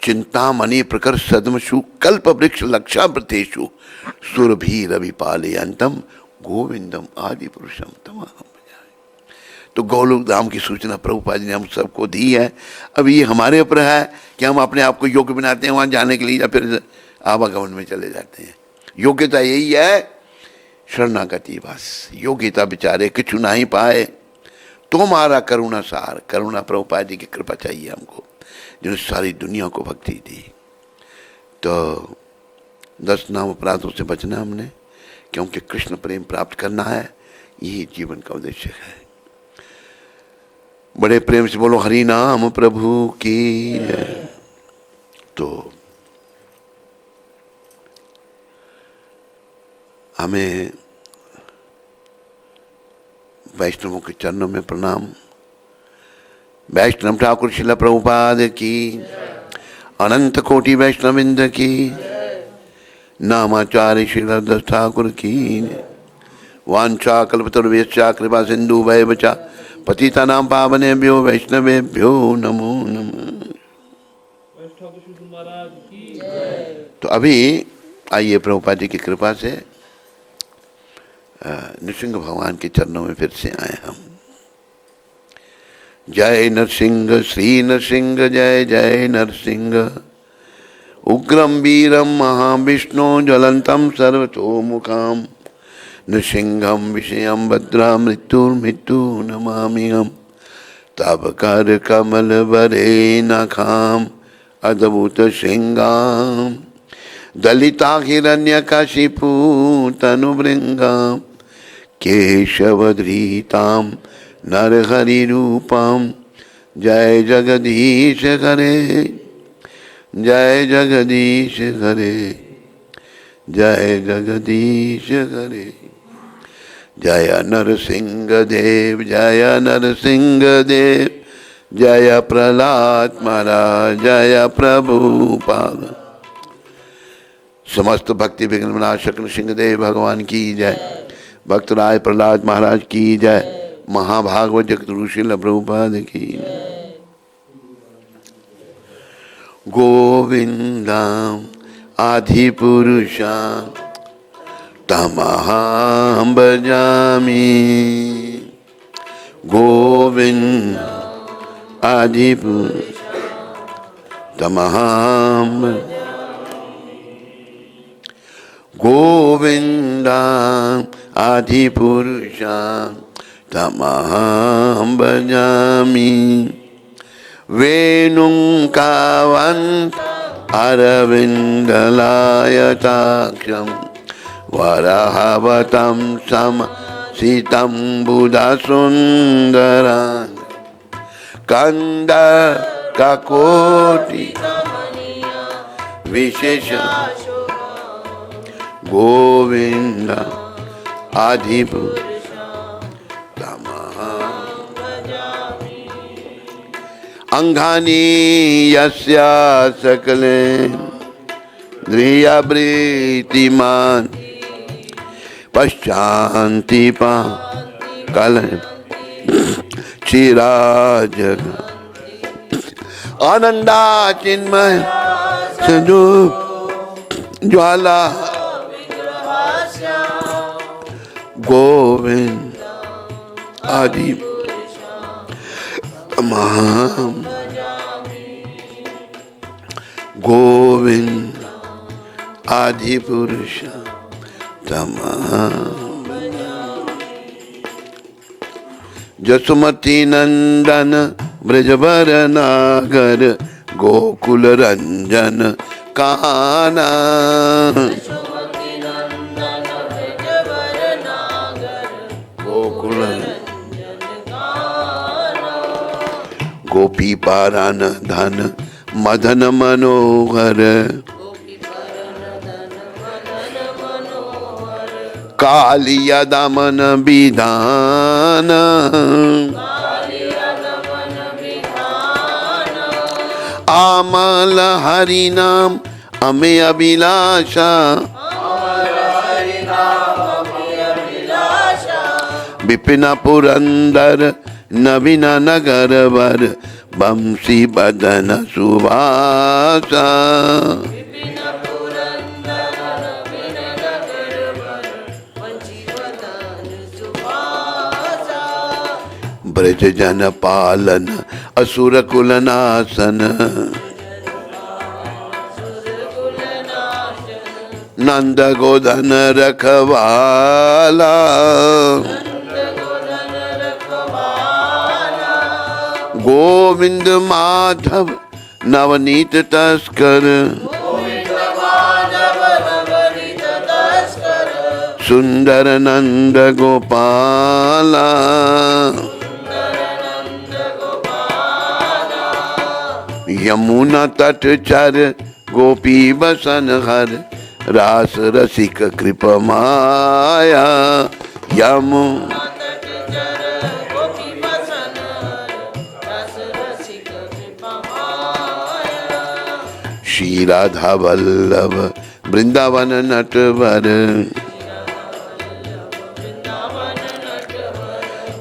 चिंतामणि प्रकर सदमशु कल्प वृक्ष लक्षावृतेषु सुरभि रवि पाले अंतम गोविंदम आदि पुरुषम तमाम। तो गौलोक धाम की सूचना प्रभुपाद ने हम सबको दी है। अब ये हमारे ऊपर है कि हम अपने आप को योग्य बनाते हैं वहां जाने के लिए, या फिर आवागमन में चले जाते हैं। योग्यता यही है, शरणागति बस। योग्यता बेचारे किछु नहीं पाए, तुम्हारा करुणा सार। करुणा प्रभुपाद जी की कृपा चाहिए हमको, जिन्होंने सारी दुनिया को भक्ति दी। तो 10 नाम अपराधों से बचना हमने, क्योंकि कृष्ण प्रेम प्राप्त करना है, यही जीवन का उद्देश्य है। बड़े प्रेम से बोलो हरि नाम प्रभु की जय। तो हमें वैष्णवों के चरणों में प्रणाम। वैष्णव ठाकुर शिला प्रभुपाद की, अनंत कोटि वैष्णविंद की, नामाचार्य श्रीधर ठाकुर की। वांछा कल्पतरुभ्यश्च कृपा सिंधु भैवच पतितानां पावनेभ्यो वैष्णवेभ्यो नमो नमः। तो अभी आइए प्रभुपाद जी की कृपा से नृसिंह भगवान के चरणों में फिर से आए हम। जय नरसिंह श्री नरसिंह, जय जय नरसिंह। उग्रम वीरम महाविष्णु ज्वलंतम सर्वतोमुखम, नृसिंहम विषयम भद्रा मृत्युर्मृत्यु नमामि हम। तब कर कमल बरे नखाम अद्भुत सिंगाम, दलिता हिरण्यकशिपु तनुभृंगाम, केशवधृताम नरहरि रूपम। जय जगदीश हरे, जय जगदीश हरे, जय जगदीश हरे। जय नरसिंह देव, जय नरसिंह देव, जय प्रहलाद महाराज, जय प्रभुपाद। समस्त भक्ति विघ्न विनाशक सिंहदेव भगवान की जय। भक्त राय प्रहलाद महाराज की जय। महाभागवत जगत ऋषि प्रभुपाद की जय। गोविंदा आदि पुरुषा तमहं भजामि। गोविंद आदि पुरुषा तमहं गोविंदा आदि पुरुषा तमहं भजामि। वेणुं कावन्त अरविन्दलायताक्षं वराहवतं समसितं बुधसुन्दरं कन्दर्ककोटि विशेष गोविंद आदिपुरुषा अंगानि यस्य सकले द्रियवृत्तिमान पश्चान्ति कल चिराजग आनंदा चिन्मय स्वरूप ज्वाला गोविंद आदि तमहं गोविंद आदि पुरुष तमहं जसुमती नंदन ब्रजवर नागर गोकुल रंजन काना। गोपी पारान धन मदन मनोहर कालिया दमन विधान। आमल हरि नाम अमे अभिलाषा विपिन पुरंदर नवीन नगर वर बंसी बदन सुभाषा। ब्रज जन पालन असुर कुल नाशन नंद गोधन रखवाला। गोविंद माधव नवनीत तस्कर सुंदर नंद गोपाला। यमुना तट चर गोपी बसन हर रास रसिक कृप माया। यमुना श्री राधा वल्लभ वृंदावन नटवर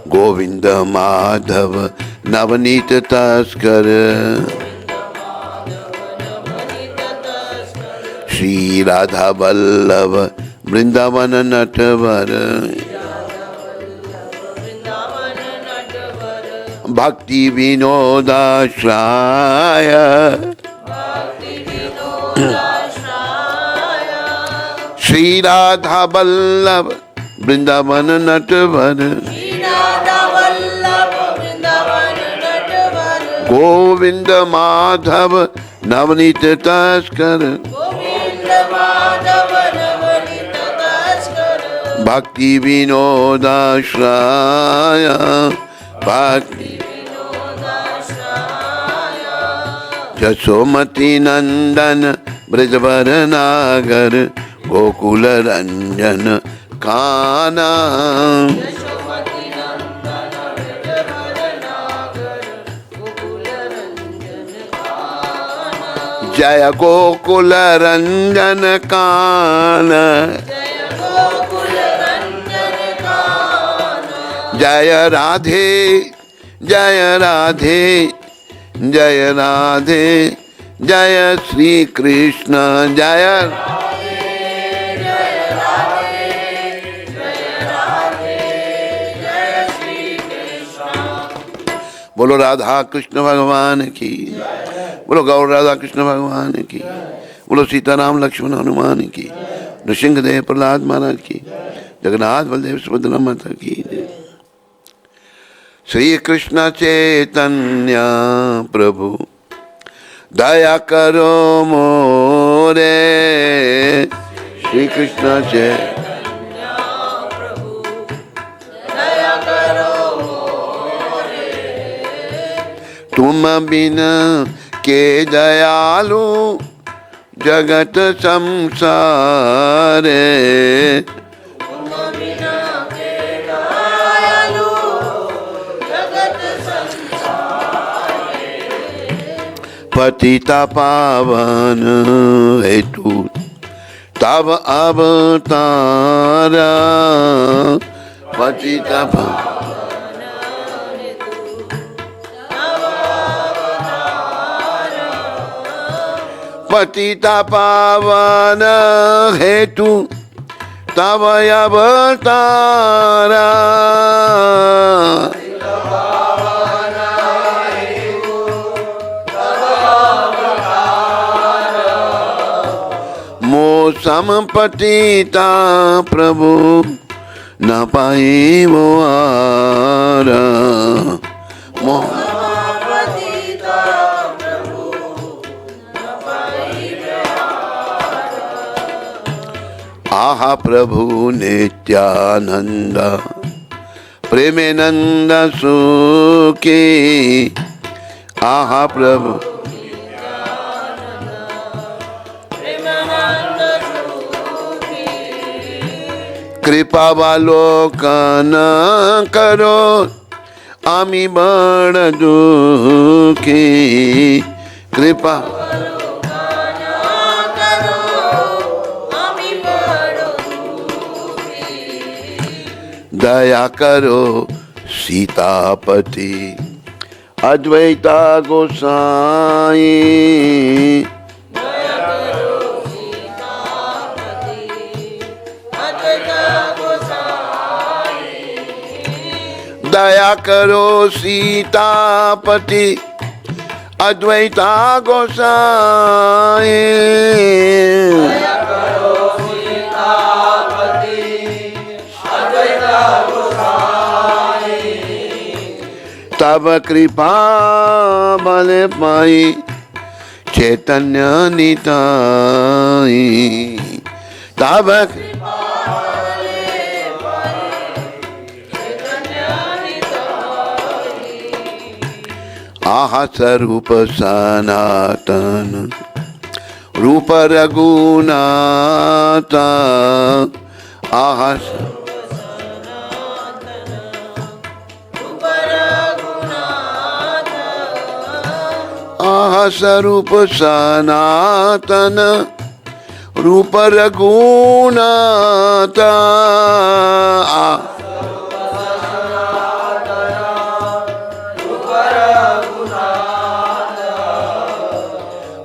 गोविंद माधव नवनीत तस्कर श्री राधा वल्लभ वृंदावन नटवर। भक्ति विनोदाश्राय श्री राधा वल्लभ वृंदावन नटवर। गोविंद माधव नवनीत तस्कर भक्ति विनोदाश्राय भक्ति जसोमती नंदन ब्रजवर नागर गोकुल रंजन काना। जय गोकुल रंजन कान, जय राधे जय राधे जय राधे जय श्री कृष्ण जय बोलो राधा कृष्ण भगवान की, बोलो गौर राधा कृष्ण भगवान की, बोलो सीताराम लक्ष्मण हनुमान की, नृसिंहदेव प्रहलाद महाराज की, जगन्नाथ बलदेव सुभद्रा माता की। श्री कृष्ण चैतन्य प्रभु दया करो मोरे, श्री कृष्ण चैतन्य तुम बिना के दयालु जगत संसारे, पतिता पावन हेतु तब अवतारा, पतिता पतिता पावन हेतु तब अवतारा, मो समपतिता प्रभु न पाए वो आरा, मो आहा प्रभु नित्यानंद प्रेमानंद सुखी, आहा प्रभु कृपावलोकन करो आमी बड़ दुखी, कृपा दया करो सीतापति अद्वैता गोसाई, दया करो सीतापति अद्वैता गोसाई, तब कृपा बल पाई चैतन्य निताई, तब आहा स्वरूप सनातन रूप रघुनाथ, आहा आहा स्वरूप सनातन रूप रघुनाथ,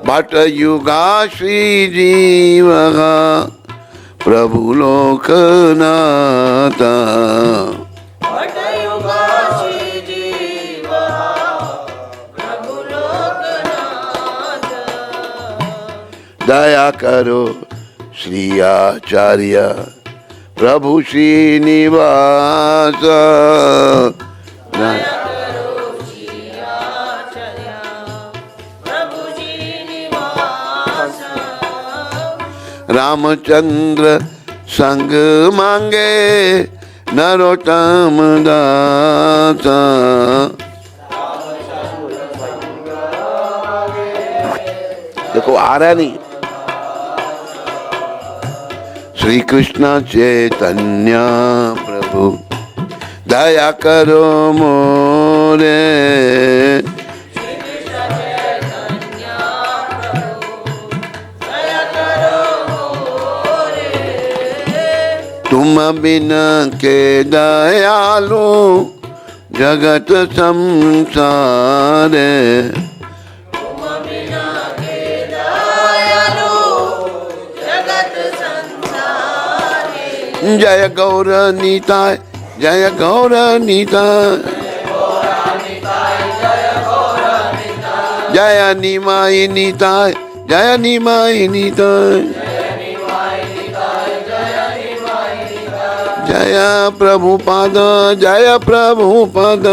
भट युगा श्री जीव प्रभु लोकनाथ, दया करो श्री आचार्य प्रभु श्रीनिवास, रामचंद्र संग मांगे नरोत्तम दास, देखो आ रहा नहीं। श्री कृष्ण चैतन्य प्रभु दया करो मोरे, तुम बिन के दयालु जगत संसार, तुम बिना के दयालु जगत संसार। जय गौर निताय, जय गौर निताय, जय निमाय निताय, जय निमाय निताय, जय प्रभुपाद, जय प्रभुपाद,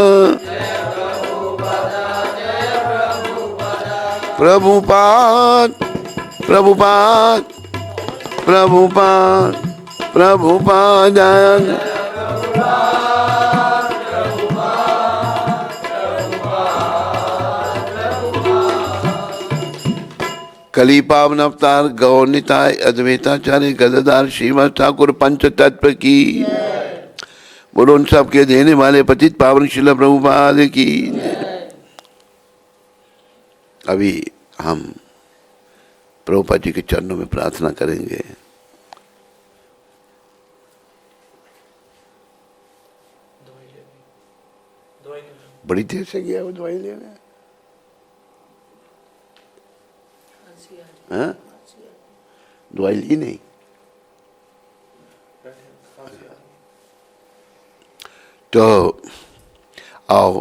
प्रभुपाद, प्रभुपाद, प्रभुपाद, प्रभुपाद, जय कली पावन अवतार गौर निताय अद्वैताचार्य गदाधार श्रीमद ठाकुर पंच तत्व की, बोलो उन सब के देने वाले पतित पावन शिला प्रभुपाद की। अभी हम प्रभुपाद जी के चरणों में प्रार्थना करेंगे। बड़ी देर से गया वो दवाई लेने, हाँ? दवाई ली नहीं। तो आओ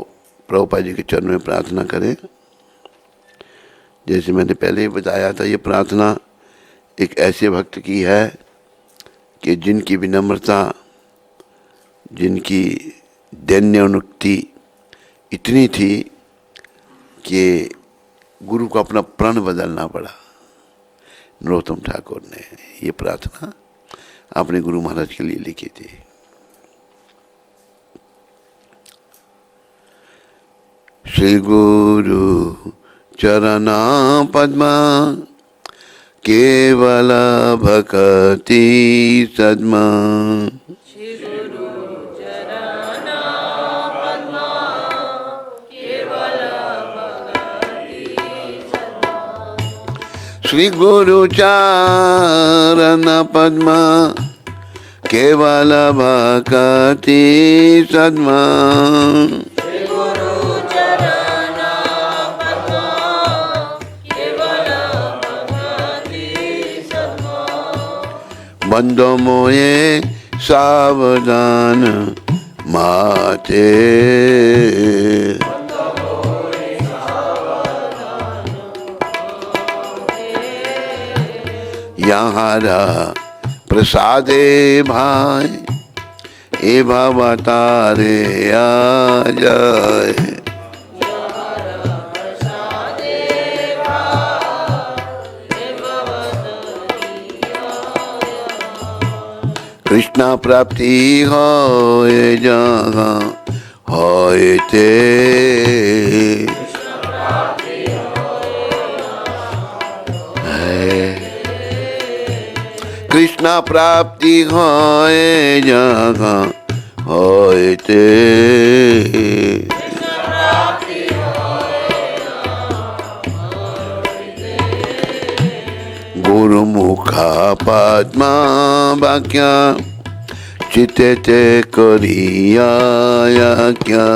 प्रभुपाद जी के चरणों में प्रार्थना करें। जैसे मैंने पहले ही बताया था, ये प्रार्थना एक ऐसे भक्त की है कि जिनकी विनम्रता, जिनकी दैन्योन्मुक्ति इतनी थी कि गुरु को अपना प्रण बदलना पड़ा। नरोत्तम ठाकुर ने ये प्रार्थना अपने गुरु महाराज के लिए लिखी थी। श्री गुरु चरणा पद्मा केवल भक्ति सद्मा, श्री गुरु चरणा पद्मा केवल भक्ति सद्मा, श्री गुरु चरण पद्मा केवल भक्ति सद्मा, श्री गुरु चरणा पद्मा केवल भक्ति सद्मा, बंदो मोये सावधान माते, यहाँ प्रसादे भाई ए बाबा तारे आ जाए, कृष्णा प्राप्ति होए जहाँ होए ते, कृष्णा प्राप्ति होए जहाँ होए ते, गुरुमुखा पद्मा वाक्या चिते ते करिया क्या,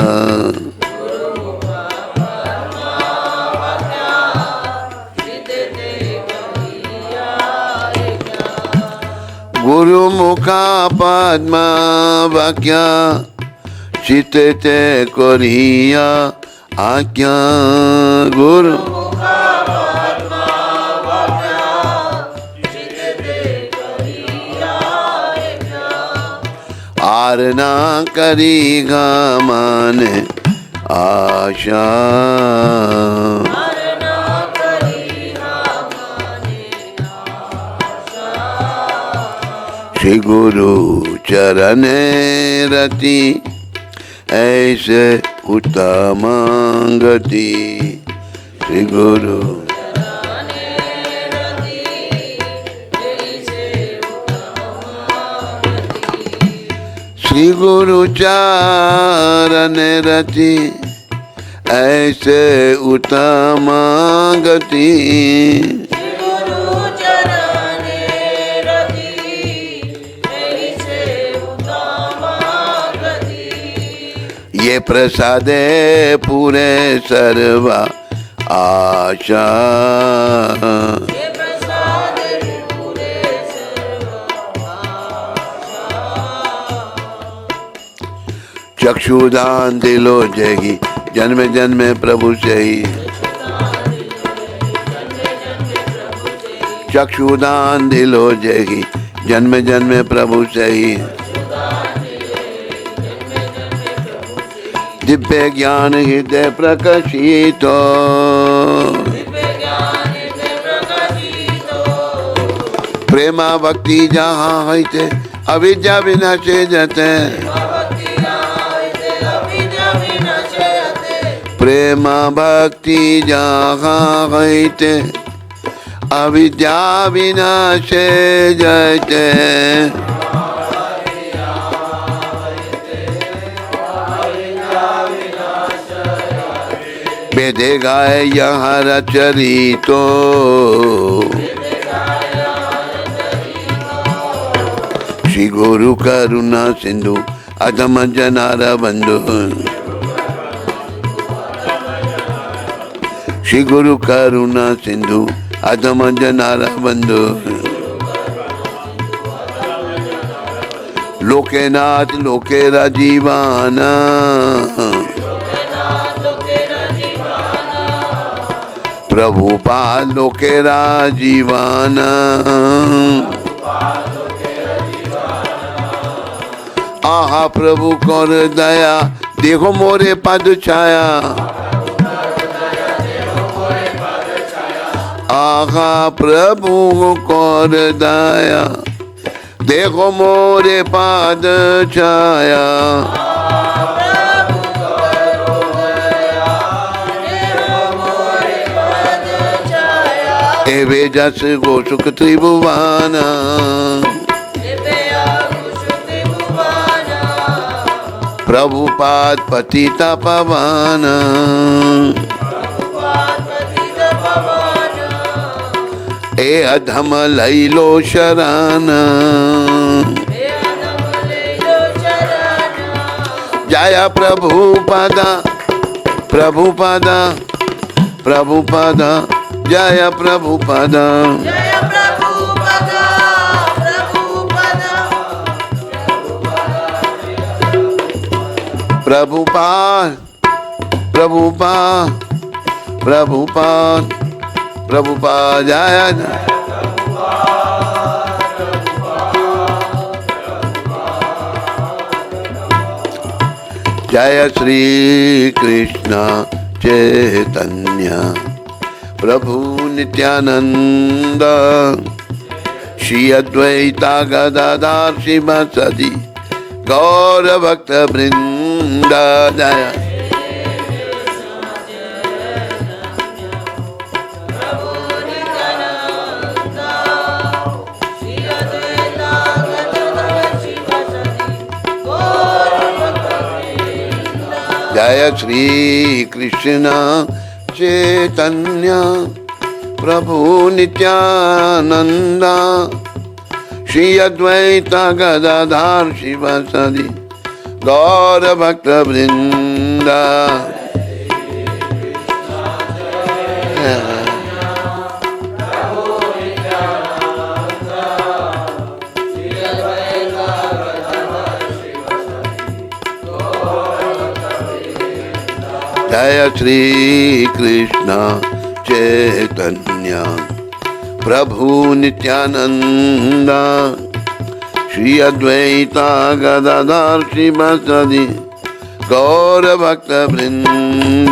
गुरुमुखा पद्मा वाक्या चिते ते करिया आज्ञा, गुरु आर ना करीगा माने आशा, श्री गुरु चरण रति ऐसे उत्तम गति, श्री गुरु श्री गुरु चरण रति ऐसे उत्तम गति, श्री गुरु चरण रति ऐसे ये प्रसादे पूरे सर्वा आशा। ये प्रसाद पूरे सर्व चक्षुदान दिलो जगी जन्म जन्म प्रभु से ही। चक्षुदान दिलो जगी जन्म जन्म प्रभु से ही। दिव्य ज्ञान हृदय प्रकाशितो। प्रेमा भक्ति जहाँ होते अविद्या विनाशे जाते। प्रेमा भक्ति जहाँ होते अविद्या विनाशे जाते। वेदे गाय यहाँ रचरितो। श्री गुरु करुणा सिंधु अधम जनार बंधु। श्री गुरु करुणा सिंधु अधम जनार बंधु। लोकेनाथ लोके राजीवाना। प्रभुपाद लोके राजीवाना। आहा प्रभु कर दया देखो मोरे पद छाया। आहा प्रभु कर दया देखो मोरे पद छाया। एवे जस गो सुख त्रिभुवन। प्रभुपाद पतिता पवन। ए अधम लैलो शरण। जय प्रभुपादा प्रभुपादा प्रभुपादा जय प्रभुपादा। प्रभुपाद प्रभुपाद प्रभुपाद प्रभुपाद जय। जय श्री कृष्ण चैतन्य प्रभु नित्यानंद। श्री अद्वैता गदाधर शिवासादि गौर भक्त वृंद। जय जय श्री कृष्ण चैतन्य प्रभु नित्यानंद। श्री अद्वैता गदाधर शिवासादि गौर भक्त वृंद। जय श्री कृष्ण चैतन्य प्रभु नित्यानंद। श्री अद्वैता गदाधर शिवासादि गौर भक्त वृंद।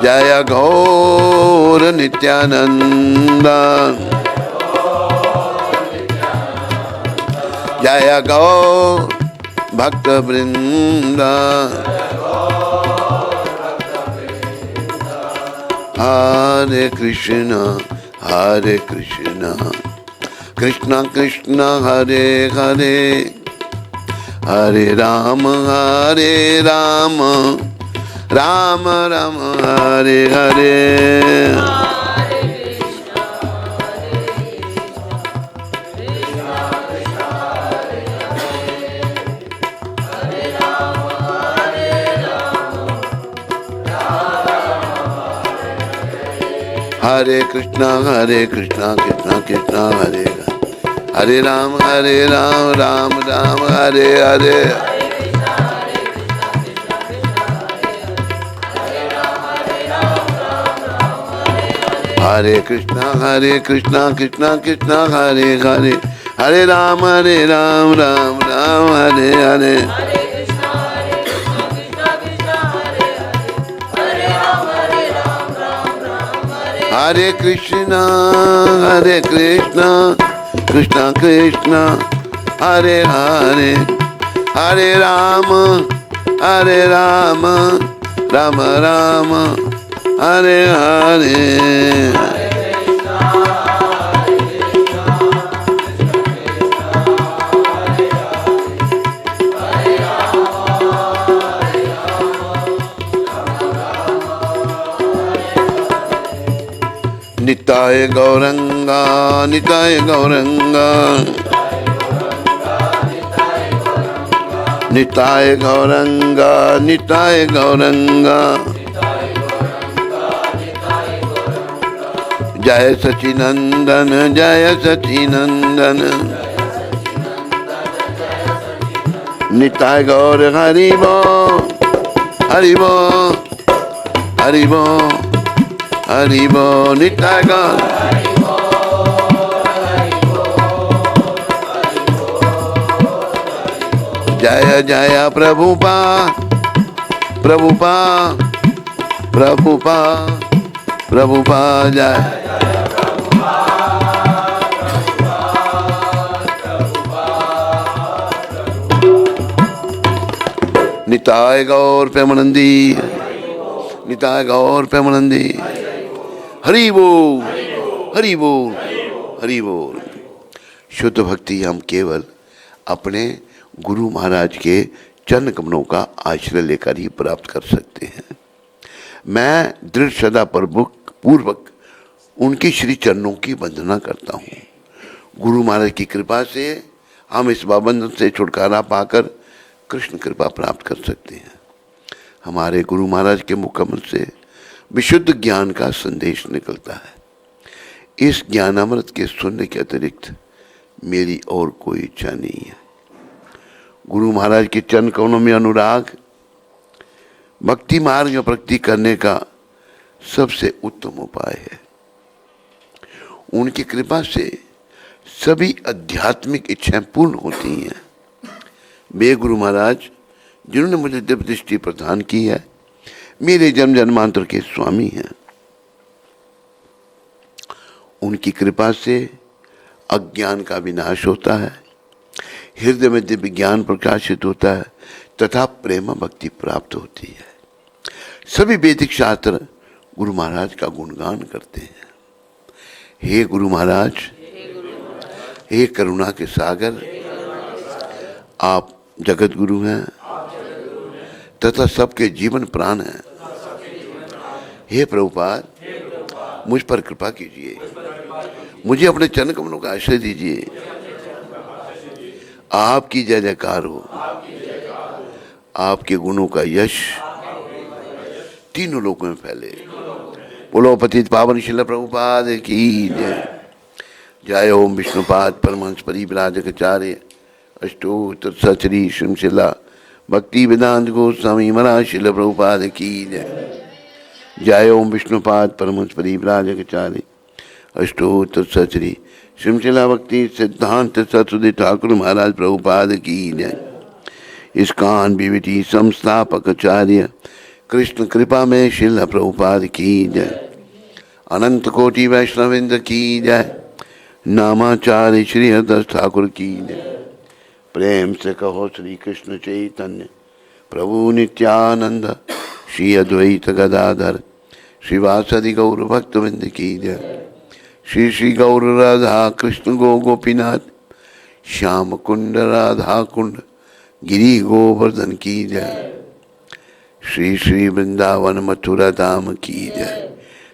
जय गौर नित्यानंद। जय गौर भक्त वृंद। हरे कृष्ण कृष्ण कृष्ण हरे हरे हरे राम राम राम हरे हरे। हरे कृष्णा कृष्णा कृष्णा हरे हरे राम राम राम हरे हरे। हरे कृष्णा कृष्णा कृष्णा हरे हरे हरे राम राम राम हरे हरे। हरे कृष्णा कृष्णा कृष्णा हरे हरे हरे राम राम राम हरे हरे। निताय गौरंगा निताय गौरंगा निताय गौरंगा निताय गौरंगा। जय सचिनंदन जय सचिनंदन निताय गौर हरि बोल हरि बोल हरि बोल हरि बोल निताय गौर। जय जय प्रभुपा प्रभुपा प्रभुपा प्रभुपा जय। निताय गौर प्रेमानंदी निताय गौर प्रेमानंदी। हरि बोल हरि बोल हरि बोल। शुद्ध भक्ति हम केवल अपने गुरु महाराज के चरण कमलों का आश्रय लेकर ही प्राप्त कर सकते हैं। मैं दृढ़ श्रद्धा पूर्वक उनके श्री चरणों की वंदना करता हूँ। गुरु महाराज की कृपा से हम इस बंधन से छुटकारा पाकर कृष्ण कृपा प्राप्त कर सकते हैं। हमारे गुरु महाराज के मुखकमल से विशुद्ध ज्ञान का संदेश निकलता है। इस ज्ञानामृत के सुनने के अतिरिक्त मेरी और कोई इच्छा नहीं है। गुरु महाराज के चरण कमलों में अनुराग भक्ति मार्ग में प्रगति करने का सबसे उत्तम उपाय है। उनकी कृपा से सभी आध्यात्मिक इच्छाएं पूर्ण होती हैं। वे गुरु महाराज जिन्होंने मुझे दिव्य दृष्टि प्रदान की है मेरे जन्म जन्मांतर के स्वामी हैं। उनकी कृपा से अज्ञान का विनाश होता है, हृदय में दिव्य ज्ञान प्रकाशित होता है तथा प्रेम भक्ति प्राप्त होती है। सभी वैदिक शास्त्र गुरु महाराज का गुणगान करते हैं। हे गुरु महाराज, हे करुणा के सागर, आप जगत गुरु हैं तथा सबके जीवन प्राण हैं। हे प्रभुपाद, मुझ पर कृपा कीजिए, मुझे अपने चरण कमलों का आश्रय दीजिए। आपकी जय जयकार हो, आपके गुणों का यश तीनों लोकों में फैले। बोलो पतित पावन शिल प्रभुपाद की जय। जय ओम विष्णुपाद परमहंस परिव्राजकाचार्य अष्टोत्तर सचरी श्रृंखला भक्ति वेदांत गोस्वामी महाराज शिल प्रभुपाद की जय। जय ओम विष्णुपाद परमहंस परिव्राजकाचार्य अष्टोत्तर सचरी श्रृंखला भक्ति सिद्धांत सरस्वती ठाकुर महाराज प्रभुपाद की जय। इस्कान बीवीटी संस्थापक आचार्य कृष्ण कृपा में शिल प्रभुपाद की जय। अनंत कोटि वैष्णविंद की जय। नामाचार्य श्री हरदास ठाकुर की जय। प्रेम से कहो श्री कृष्ण चैतन्य प्रभु नित्यानंद श्री अद्वैत गदाधर श्रीवासदि गौर भक्तविंद की जय। श्री श्री गौर राधा कृष्ण गो गोपीनाथ श्याम कुंड राधा कुंड गिरी गोवर्धन की जय। श्री श्री वृंदावन मथुरा धाम की जय।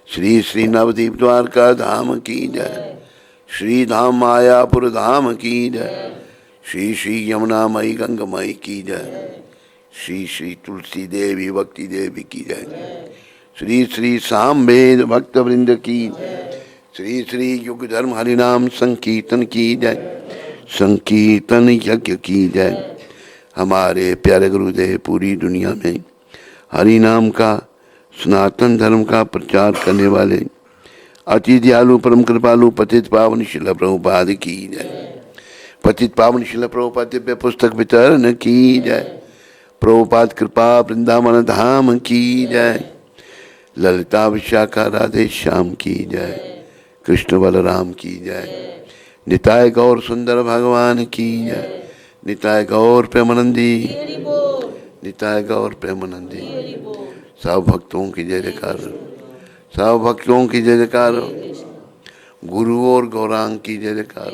श्री श्री नवदीप द्वारका धाम की जय। श्री धाम मायापुर धाम की जय। श्री श्री यमुना मई गंगमई की जय। श्री श्री तुलसी देवी भक्ति देवी की जय। श्री श्री सामवेद भक्त वृंद की। श्री श्री युग धर्म हरिनाम संकीर्तन की जय। संकीर्तन यज्ञ की जय। हमारे प्यारे गुरुदेव पूरी दुनिया में हरि नाम का सनातन धर्म का प्रचार करने वाले अति दयालु परम कृपालु पतित पावन शिला प्रभुपाद की जय। पतित पावन शिला प्रभुपाद दिव्य पुस्तक वितरण की जय। प्रभुपाद कृपा वृंदावन धाम की जय। ललिता विशाखा राधे श्याम की जय। कृष्ण बलराम की जय। निताय गौर सुंदर भगवान की जय। निताय गौर प्रेमानंदी। निताय गौर प्रेमानंदी। सब भक्तों की जय जयकार। सब भक्तों की जय जयकार। गुरु और गौरांग की जय जयकार।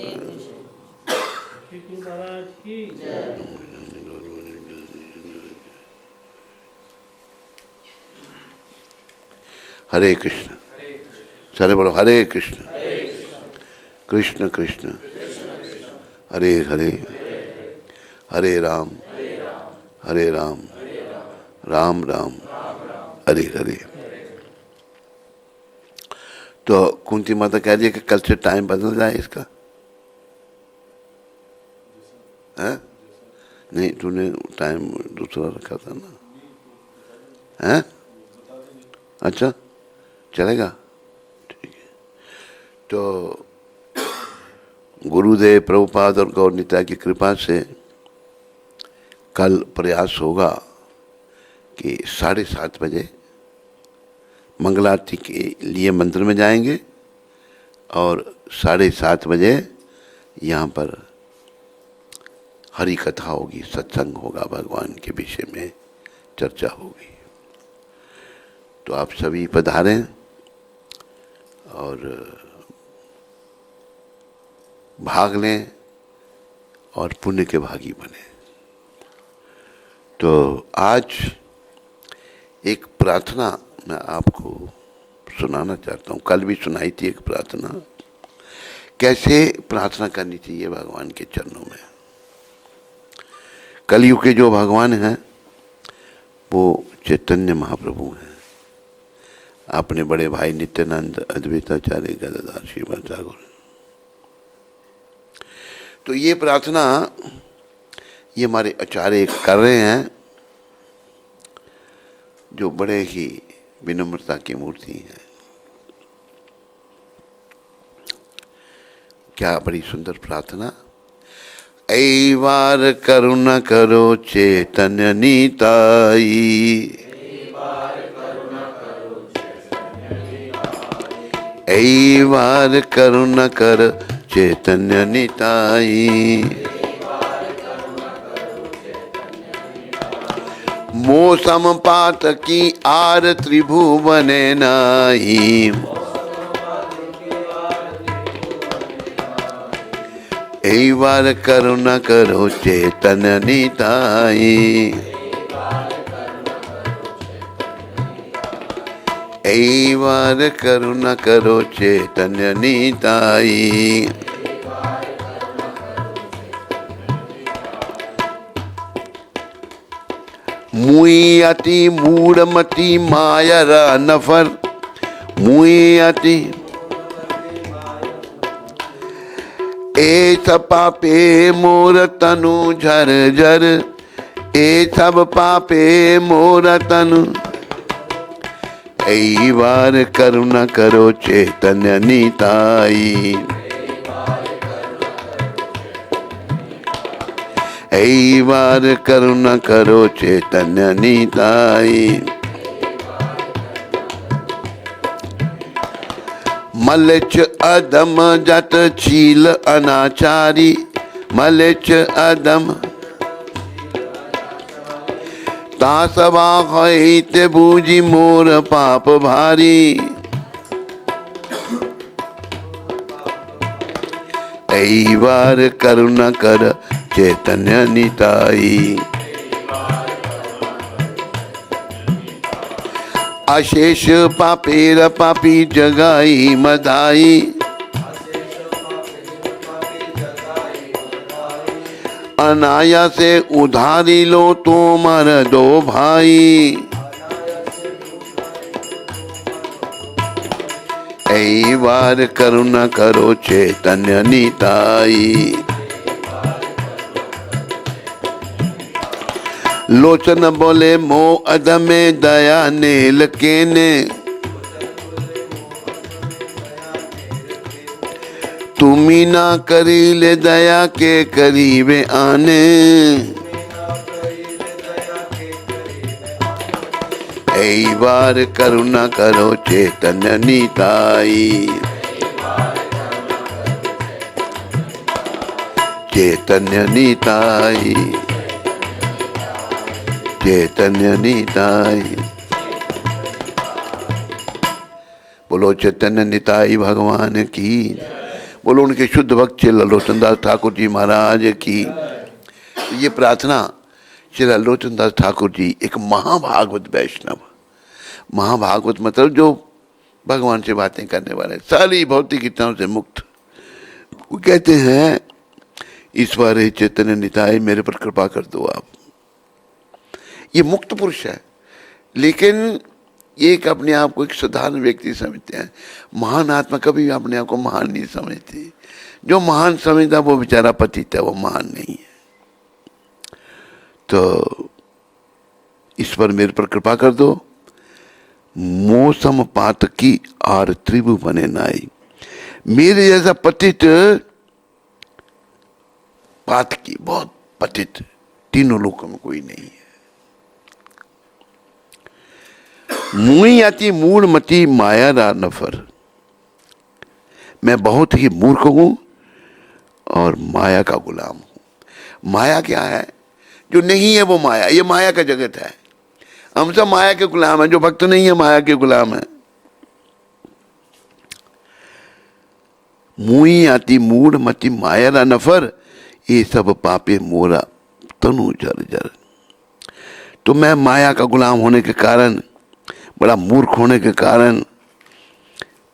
हरे कृष्ण। सारे बोलो हरे कृष्ण। कृष्ण कृष्ण हरे हरे। हरे राम राम राम हरे हरे। तो कुंती माता कह रही है कि कल से टाइम बदल जाए इसका। है नहीं, तूने टाइम दूसरा रखा था ना। है अच्छा चलेगा, ठीक है। तो गुरुदेव प्रभुपाद और गौर निताई की कृपा से कल प्रयास होगा कि 7:30 बजे मंगल आरती के लिए मंदिर में जाएंगे और 7:30 बजे यहाँ पर हरि कथा होगी, सत्संग होगा, भगवान के विषय में चर्चा होगी। तो आप सभी पधारें और भाग लें और पुण्य के भागी बने। तो आज एक प्रार्थना मैं आपको सुनाना चाहता हूँ। कल भी सुनाई थी एक प्रार्थना, कैसे प्रार्थना करनी चाहिए भगवान के चरणों में। कलयुग के जो भगवान हैं वो चैतन्य महाप्रभु हैं, अपने बड़े भाई नित्यानंद, अद्वैताचार्य, गदाधर, श्रीमद ठाकुर। तो ये प्रार्थना ये हमारे आचार्य कर रहे हैं, जो बड़े ही विनम्रता की मूर्ति हैं। क्या बड़ी सुंदर प्रार्थना। ऐ बार करुणा करो चैतन्य निताई। ऐ बार करुणा कर चैतन्य निताई। मौसम पात की आर त्रिभुवने नाही। ऐ बार करुणा करो चैतन्य निताई। ऐ बार करुणा करो चैतन्य निताई। मुई अति मूढ़मती मायरा नफर। मुई अति ए सब पापे मोर तनु झर झर। ए सब पापे मोर तनु। ऐ बार करुणा करो चैतन्य निताई। ऐ बार करुणा करो चैतन्य निताई। मलेच्छ अधम जत चील अनाचारी। मलेच्छ अधम तासवा होइते बूझी मोर पाप भारी। ऐ बार करुणा कर चैतन्य निताई। अशेष पापेर पापी जगाई मदाई, अनाया से उधारी लो तुमर दो भाई। ऐ बार करुणा करो चैतन्य निताई। लोचन बोले मोह अदमे दया नेल केने, तुम्ही ना करीले दया के करीबे आने। ऐ बार करुणा करो चैतन्य निताई। चैतन्य निताई, चैतन्य निताई। बोलो चैतन्य निताई भगवान की। बोलो उनके शुद्ध भक्त श्री लोचन दास ठाकुर जी महाराज की। ये प्रार्थना श्री लोचन दास ठाकुर जी एक महाभागवत वैष्णव, महाभागवत मतलब जो भगवान से बातें करने वाले, सारी भौतिक इच्छाओं से मुक्त। वो कहते हैं इस बार चैतन्य निताई मेरे पर कृपा कर दो आप। ये मुक्त पुरुष है, लेकिन एक अपने आप को एक साधारण व्यक्ति समझते हैं। महान आत्मा कभी भी अपने आप को महान नहीं समझती। जो महान समझता वो बेचारा पतित है, वो महान नहीं है। तो इस पर मेरे पर कृपा कर दो। मौसम पातकी आर त्रिभु बने नाई। मेरे जैसा पतित, पातकी बहुत पतित, तीनों लोगों में कोई नहीं है। मुई आती मूढ़मती माया रा नफर। मैं बहुत ही मूर्ख हूं और माया का गुलाम हूं। माया क्या है? जो नहीं है वो माया, ये माया का जगत है। हम सब माया के गुलाम हैं। जो भक्त नहीं है माया के गुलाम है। मुई आती मूढ़मती माया रा नफर, ये सब पापे मोरा तनु जर जर। तो मैं माया का गुलाम होने के कारण, बड़ा मूर्ख होने के कारण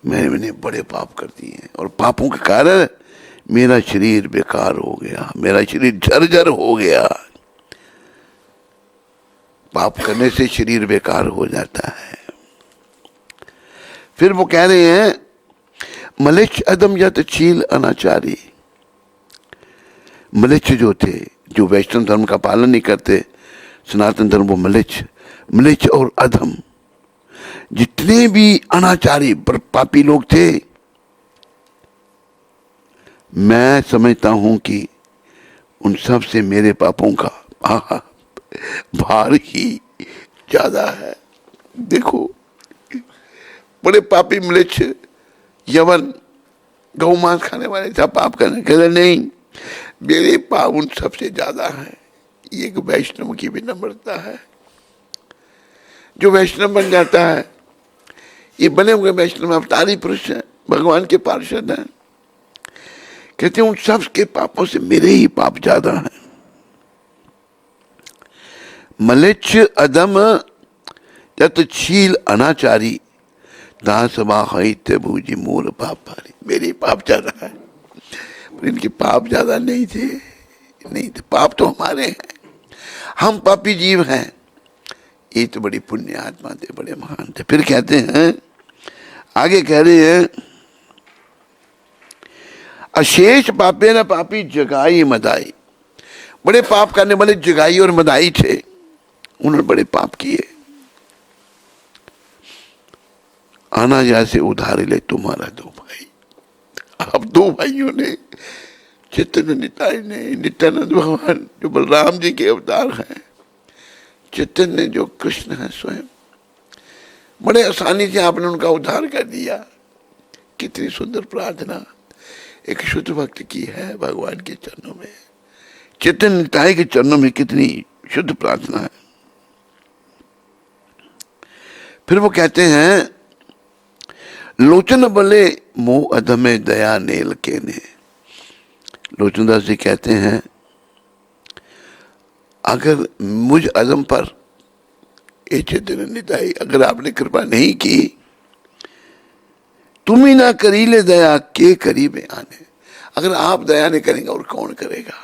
मैंने बड़े पाप कर दिए हैं, और पापों के कारण मेरा शरीर बेकार हो गया, मेरा शरीर जर्जर हो गया। पाप करने से शरीर बेकार हो जाता है। फिर वो कह रहे हैं मलेच्छ अदम यत शील अनाचारी। मलेच्छ जो थे, जो वैष्णव धर्म का पालन नहीं करते, सनातन धर्म, वो मलेच्छ और अधम, जितने भी अनाचारी पापी लोग थे, मैं समझता हूं कि उन सब से मेरे पापों का भार ही ज्यादा है। देखो बड़े पापी मलेच्छ, यवन, गौ मांस खाने वाले सब पाप करने, कहते नहीं मेरे पाप उन सबसे ज्यादा है। ये एक वैष्णव की विनम्रता है। जो वैष्णव बन जाता है, ये बने हुए वैष्णव अवतारी पुरुष है, भगवान के पार्षद हैं, कहते हैं उन सब के पापों से मेरे ही पाप ज्यादा हैं। मलेच्छ अदम यत शील अनाचारी, दास बाहित्य भूजी मूल पाप भारी। मेरे पाप ज्यादा है, पर इनके पाप ज्यादा नहीं थे। पाप तो हमारे हैं, हम पापी जीव हैं। ये तो बड़ी पुण्य आत्मा थे, बड़े महान थे। फिर कहते हैं, आगे कह रहे हैं अशेष पापे न पापी जगाई मदाई। बड़े पाप करने वाले जगाई और मदाई थे, उन्होंने बड़े पाप किए। आना जैसे उधार ले तुम्हारा दो भाई। अब दो भाइयों ने, चैतन्य निताई ने, नित्यानंद भगवान जो बलराम जी के अवतार हैं, चैतन्य जो कृष्ण है स्वयं, बड़े आसानी से आपने उनका उद्धार कर दिया। कितनी सुंदर प्रार्थना एक शुद्ध भक्त की है भगवान के चरणों में। चैतन्य निताई के चरणों में कितनी शुद्ध प्रार्थना है। फिर वो कहते हैं लोचन बले मोह अधमे दया नेल के ने। लोचनदास जी कहते हैं अगर मुझ अजम पर ए चैतन्य निताई अगर आपने कृपा नहीं की, तुम ही ना करी ले दया के करीब आने, अगर आप दया नहीं करेंगे और कौन करेगा।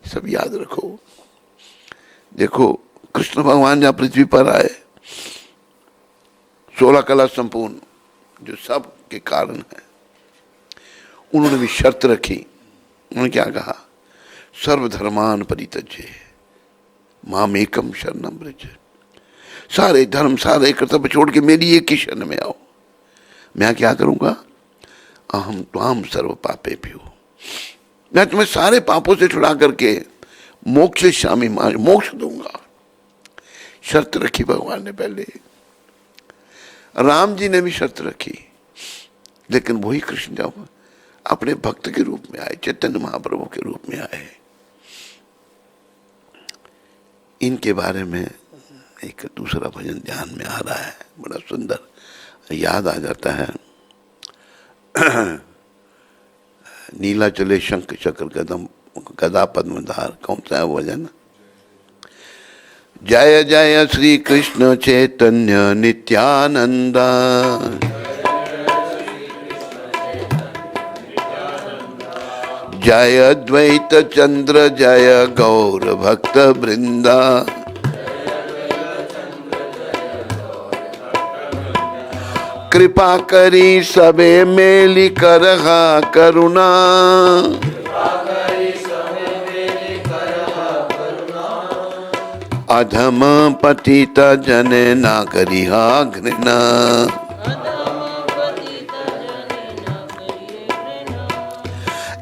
सब याद रखो। देखो कृष्ण भगवान जहां पृथ्वी पर आए, 16 कला संपूर्ण जो सब के कारण है, उन्होंने भी शर्त रखी। उन्होंने क्या कहा? सर्वधर्मान परित्यज्य माम एकम शरणम व्रज। सारे धर्म सारे कर्तव्य छोड़ के मेरी एक ही शरण में आओ। मैं क्या करूंगा? अहम त्वाम सर्व पापे भ्यो, मैं तुम्हें सारे पापों से छुड़ा करके मोक्ष शामी मोक्ष दूंगा। शर्त रखी भगवान ने पहले, राम जी ने भी शर्त रखी, लेकिन वही कृष्ण जब अपने भक्त के रूप में आए, चैतन्य महाप्रभु के रूप में आए, इनके बारे में एक दूसरा भजन ध्यान में आ रहा है, बड़ा सुंदर याद आ जाता है। नीला चले शंख चक्र गदम गदा पद्मधार, कौन सा है वो भजन? जय जय श्री कृष्ण चैतन्य नित्यानंद, जय अद्वैत चंद्र जय गौर भक्त वृंदा, कृपा करी सबे मेली करहा करुणा, अधम पतित जने ना करिहा घृणा,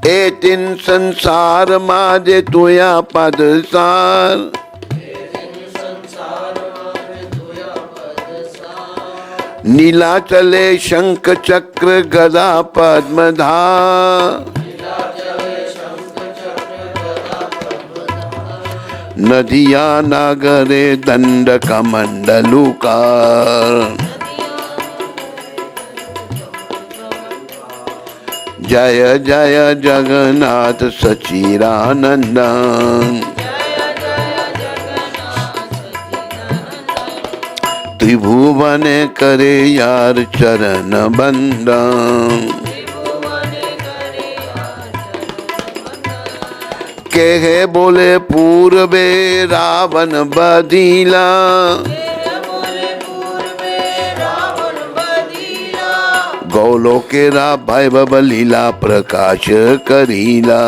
ए तिन संसार माजे तुया पद सार, नीला चले शंख चक्र गदा पद्मधार, नदिया नागरे दंड कमंडलुकार, जय जय जगन्नाथ सचिरानंद, त्रिभुवन करे यार चरण बंदन, कहे बोले पूर्वे रावण बदीला, गौलोकेरा वैभव लीला प्रकाश करीला,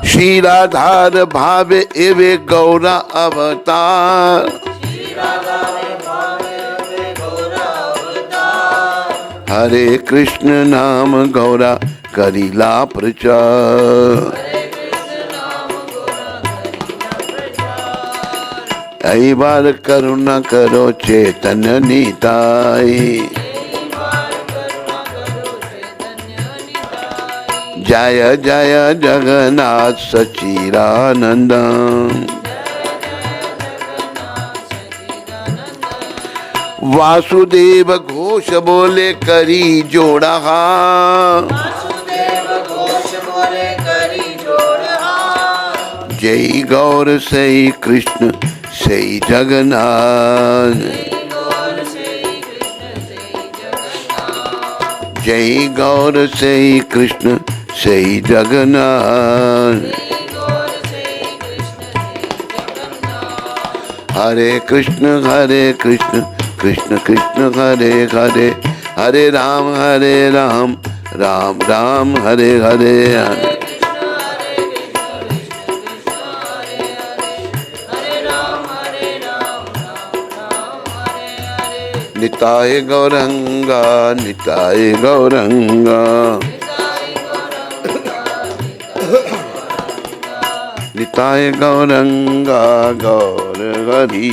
श्री राधार भावे एवे गौरा अवतार, हरे कृष्ण नाम गौरा करीला प्रचार, ऐ बार करुणा करो चैतन्य निताई, जय जय जगन्नाथ सचिदानंद, वासुदेव घोष बोले करी जोड़ा, जय गौर सई कृष्ण सई जगन्नाथ, जय गौर सई कृष्ण सई जगन्नाथ, हरे कृष्ण कृष्ण कृष्ण हरे हरे, हरे राम राम राम हरे हरे, निताय गौरंगा निताय गौरंगा, निताय गौरंगा गौर हरि,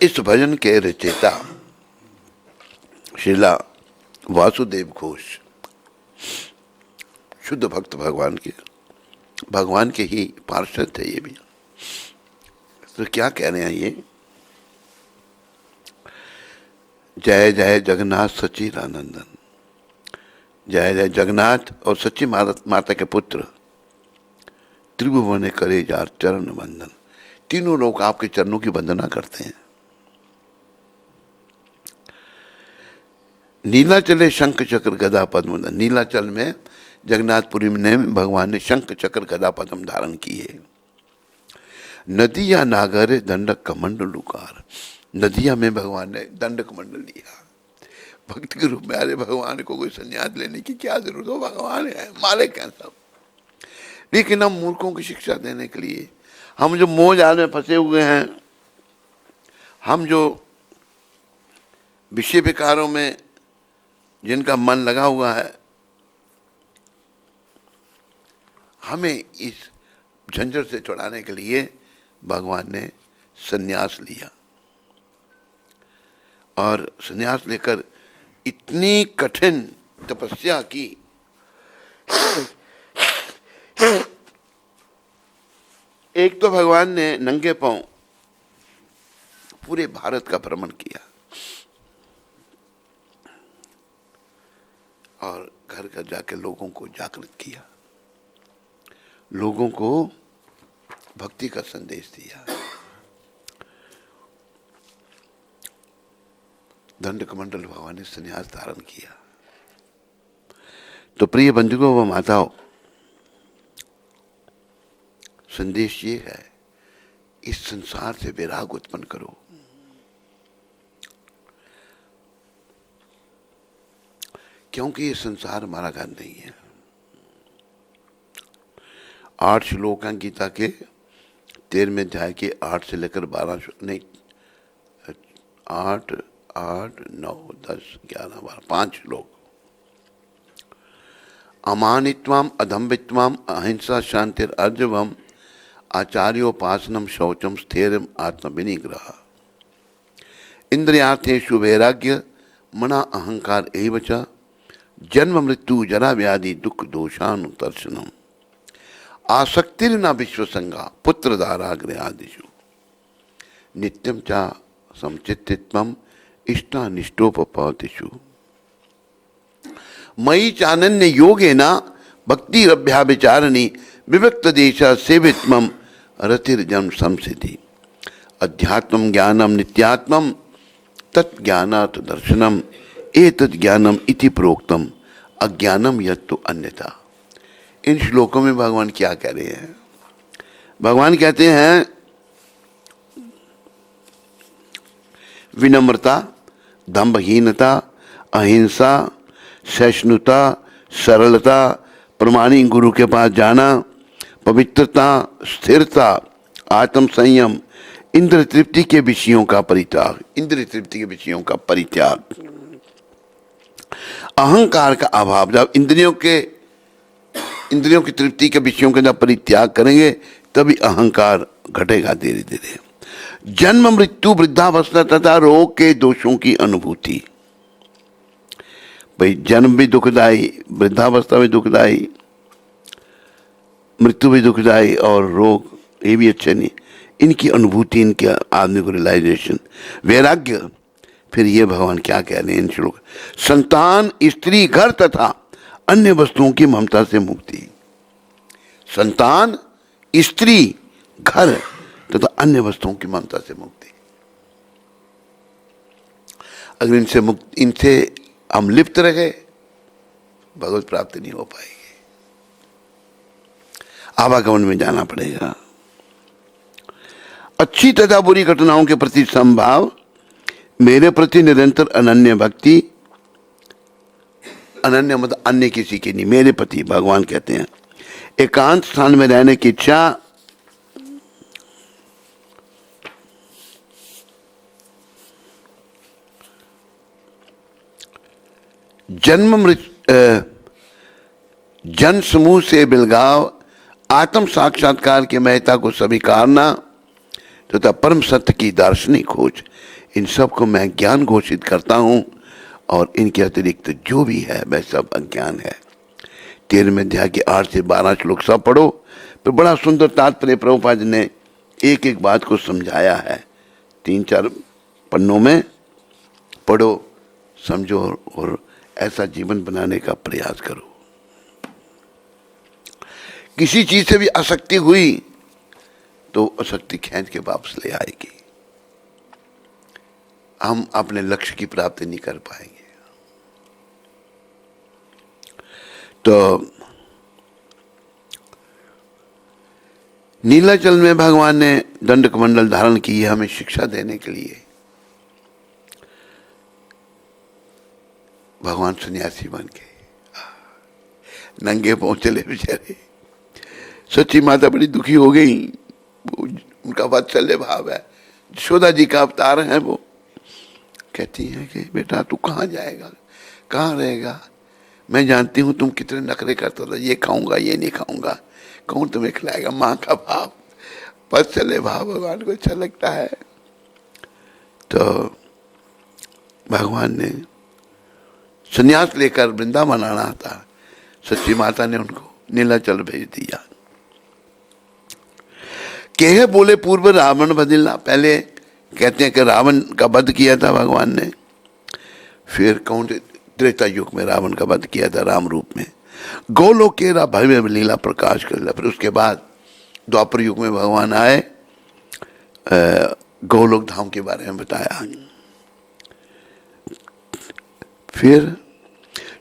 इस भजन के रचयिता श्रीला वासुदेव घोष शुद्ध भक्त भगवान के ही पार्षद थे ये भी। तो क्या कह रहे हैं ये? जय जय जगन्नाथ सच्चिदानंदन। जय जय जगन्नाथ और सच्ची माता के पुत्र त्रिभुवन करे जार चरण वंदन। तीनों लोग आपके चरणों की वंदना करते हैं। नीलाचले शंख चक्र गदा पद्म। नीलाचल में जगन्नाथपुरी में भगवान ने शंख चक्र गदा पद्म धारण किए। नदिया नागर दंडक कमंडल लुकार। नदिया में भगवान ने दंड कमंडल लिया भक्त के रूप में। अरे भगवान को कोई संन्यास लेने की क्या जरूरत हो, भगवान है, मालिक है सब। लेकिन हम मूर्खों की शिक्षा देने के लिए, हम जो मोह जाल में फंसे हुए हैं, हम जो विषय विकारों में जिनका मन लगा हुआ है, हमें इस झंझट से छुड़ाने के लिए भगवान ने संन्यास लिया। और संन्यास लेकर इतनी कठिन तपस्या की, एक तो भगवान ने नंगे पांव पूरे भारत का भ्रमण किया और घर घर जाकर लोगों को जागृत किया, लोगों को भक्ति का संदेश दिया। दंड कमंडल भगवान ने संन्यास धारण किया। तो प्रिय बंधुओं व माताओं, संदेश ये है, इस संसार से वैराग उत्पन्न करो। क्योंकि ये संसार हमारा घर नहीं है। 8 श्लोक हैं गीता के 13वें अध्याय के 8 से लेकर 12 नहीं 8, 9, 10, 11, 12 5 श्लोक। अमानित्वाम अधम्बित्वाम अहिंसा शांतिर अर्जवम आचार्योपासनम शौचम स्थिरम आत्म विनिग्रह इंद्रियार्थेषु वैराग्य मना अहंकार एव च जन्म मृत्यु जरा व्याधि दुख दोषानुदर्शनम आसक्तिर्न विश्वसंगा पुत्रदाराग्रहादिषु नित्यम च समचित्तित्वम इष्टानिष्टोपपतिषु मयि चानन्य योगेन भक्तिरभ्याविचारिणी विविक्त देशा सेवित्वम रतिर्जन्म संसिद्धि अध्यात्मं ज्ञानम नित्यात्मम तत्ज्ञानात् दर्शनम एतत् ज्ञानम इति प्रोक्तम अज्ञानम यत्तु अन्यथा। इन श्लोकों में भगवान क्या कह रहे हैं? भगवान कहते हैं विनम्रता, दंभहीनता, अहिंसा, सहिष्णुता, सरलता, प्रमाणिक गुरु के पास जाना, पवित्रता, स्थिरता, आत्म संयम, इंद्र तृप्ति के विषयों का परित्याग, इंद्र तृप्ति के विषयों का परित्याग, अहंकार का अभाव। जब इंद्रियों की तृप्ति के विषयों का जब परित्याग करेंगे तभी अहंकार घटेगा धीरे धीरे। जन्म मृत्यु वृद्धावस्था तथा रोग के दोषों की अनुभूति। भाई जन्म भी दुखदाई, वृद्धावस्था भी दुखदाई, मृत्यु भी दुखदाई और रोग ये भी अच्छे नहीं। इनकी अनुभूति, इनके आदमी को रियलाइजेशन, वैराग्य। फिर ये भगवान क्या कह रहे हैं इन श्लोक, संतान, स्त्री, घर तथा अन्य वस्तुओं की ममता से मुक्ति। संतान, स्त्री, घर तथा अन्य वस्तुओं की ममता से मुक्ति। अगर इनसे हम लिप्त रहे, भगवत प्राप्ति नहीं हो पाएगी, आवागमन में जाना पड़ेगा। अच्छी तथा बुरी घटनाओं के प्रति संभाव, मेरे प्रति निरंतर अनन्य भक्ति। अनन्य मतलब अन्य किसी की नहीं, मेरे प्रति भगवान कहते हैं। एकांत स्थान में रहने की इच्छा, जन समूह से बिलगाव, आत्म साक्षात्कार की महत्ता को स्वीकारना तथा परम सत्य की दार्शनिक खोज। इन सब को मैं ज्ञान घोषित करता हूं और इनके अतिरिक्त जो भी है वह सब अज्ञान है। 13वें अध्याय के 8 से 12 श्लोक सब पढ़ो। तो बड़ा सुंदर तात्पर्य प्रभुपाद जी ने एक एक बात को समझाया है, 3-4 पन्नों में पढ़ो, समझो और ऐसा जीवन बनाने का प्रयास करो। किसी चीज से भी आसक्ति हुई तो आसक्ति खींच के वापस ले आएगी, हम अपने लक्ष्य की प्राप्ति नहीं कर पाएंगे। तो नीलाचल में भगवान ने दंड कमंडल धारण की है हमें शिक्षा देने के लिए। भगवान सन्यासी बन के नंगे पांव चले बेचारे। सच्ची माता बड़ी दुखी हो गई, उनका वात्सल्य भाव है, यशोदा जी का अवतार है वो। कहती है कि बेटा तू कहाँ जाएगा, कहाँ रहेगा, मैं जानती हूँ तुम कितने नखरे करता था, ये खाऊंगा ये नहीं खाऊंगा, कौन तुम्हें खिलाएगा। माँ का भाव, वात्सल्य भाव भगवान को अच्छा लगता है। तो भगवान ने संन्यास लेकर वृंदावन आना था, सच्ची माता ने उनको नीलाचल भेज दिया। कहे बोले पूर्व रावण बदिला, पहले कहते हैं कि रावण का वध किया था भगवान ने, फिर कौन त्रेता युग में रावण का वध किया था राम रूप में। गोलोक के भव्य लीला प्रकाश कर लिया। फिर उसके बाद द्वापर युग में भगवान आए, गोलोक धाम के बारे में बताया। फिर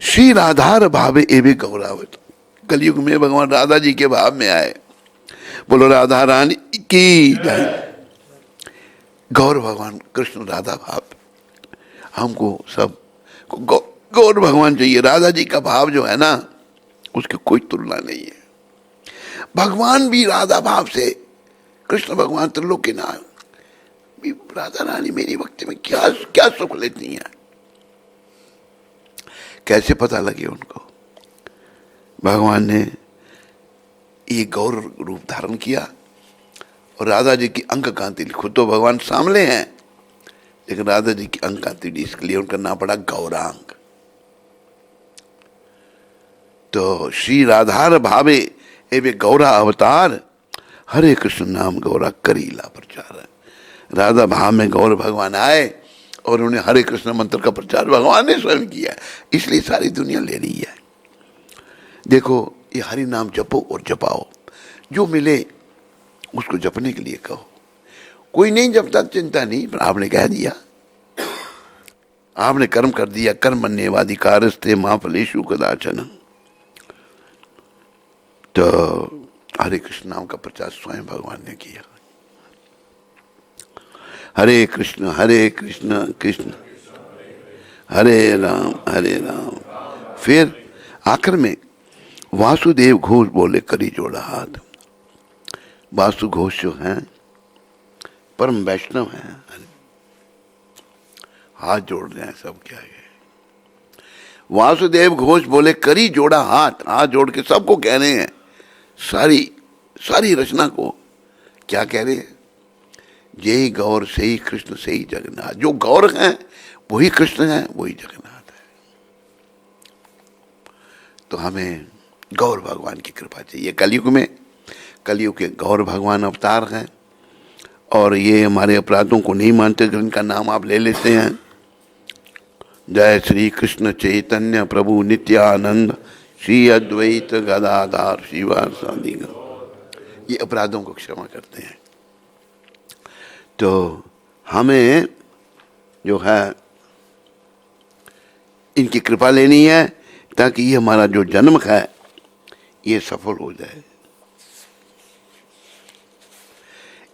श्री राधार भावे एवं गौरावत, कलयुग में भगवान राधा जी के भाव में आए। बोलो राधा रानी की जय। गौर भगवान कृष्ण राधा भाव, हमको सब गौर भगवान चाहिए। राधा जी का भाव जो है ना, उसकी कोई तुलना नहीं है। भगवान भी राधा भाव से, कृष्ण भगवान त्रिलोकीनाथ, राधा रानी मेरी भक्ति में क्या क्या सुख लेती हैं। कैसे पता लगे उनको? भगवान ने ये गौर रूप धारण किया और राधा जी की अंक कांति, खुद तो भगवान सामने हैं लेकिन राधा जी की अंक कांति, इसके लिए उनका नाम पड़ा गौरांग। तो श्री राधार भावे एवं गौरा अवतार, हरे कृष्ण नाम गौरा करीला प्रचार। राधा भाव में गौर भगवान आए और उन्हें हरे कृष्ण मंत्र का प्रचार भगवान ने स्वयं किया, इसलिए सारी दुनिया ले रही है। देखो ये हरि नाम जपो और जपाओ, जो मिले उसको जपने के लिए कहो। कोई नहीं जपता चिंता नहीं, पर आपने कह दिया, आपने कर्म कर दिया। कर्मण्येवाधिकारस्ते मा फलेषु कदाचन। तो हरे कृष्ण नाम का प्रचार स्वयं भगवान ने किया। हरे कृष्ण कृष्ण हरे राम। फिर आखिर में वासुदेव घोष बोले, करी जोड़ा हाथ। वासु घोष जो हैं परम वैष्णव हैं, हाथ जोड़ रहे हैं सब। क्या है वासुदेव घोष बोले, करी जोड़ा हाथ, हाथ जोड़ के सबको कह रहे हैं, सारी रचना को क्या कह रहे हैं? जय गौर से ही कृष्ण से ही जगन्नाथ। जो गौर हैं वही कृष्ण हैं, वही जगन्नाथ है। तो हमें गौर भगवान की कृपा चाहिए। कलयुग में, कलयुग के गौर भगवान अवतार हैं और ये हमारे अपराधों को नहीं मानते, जिनका नाम आप ले लेते हैं। जय श्री कृष्ण चैतन्य प्रभु नित्यानंद श्री अद्वैत गदाधार शिवासादि, ये अपराधों को क्षमा करते हैं। तो हमें जो है इनकी कृपा लेनी है ताकि ये हमारा जो जन्म है ये सफल हो जाए।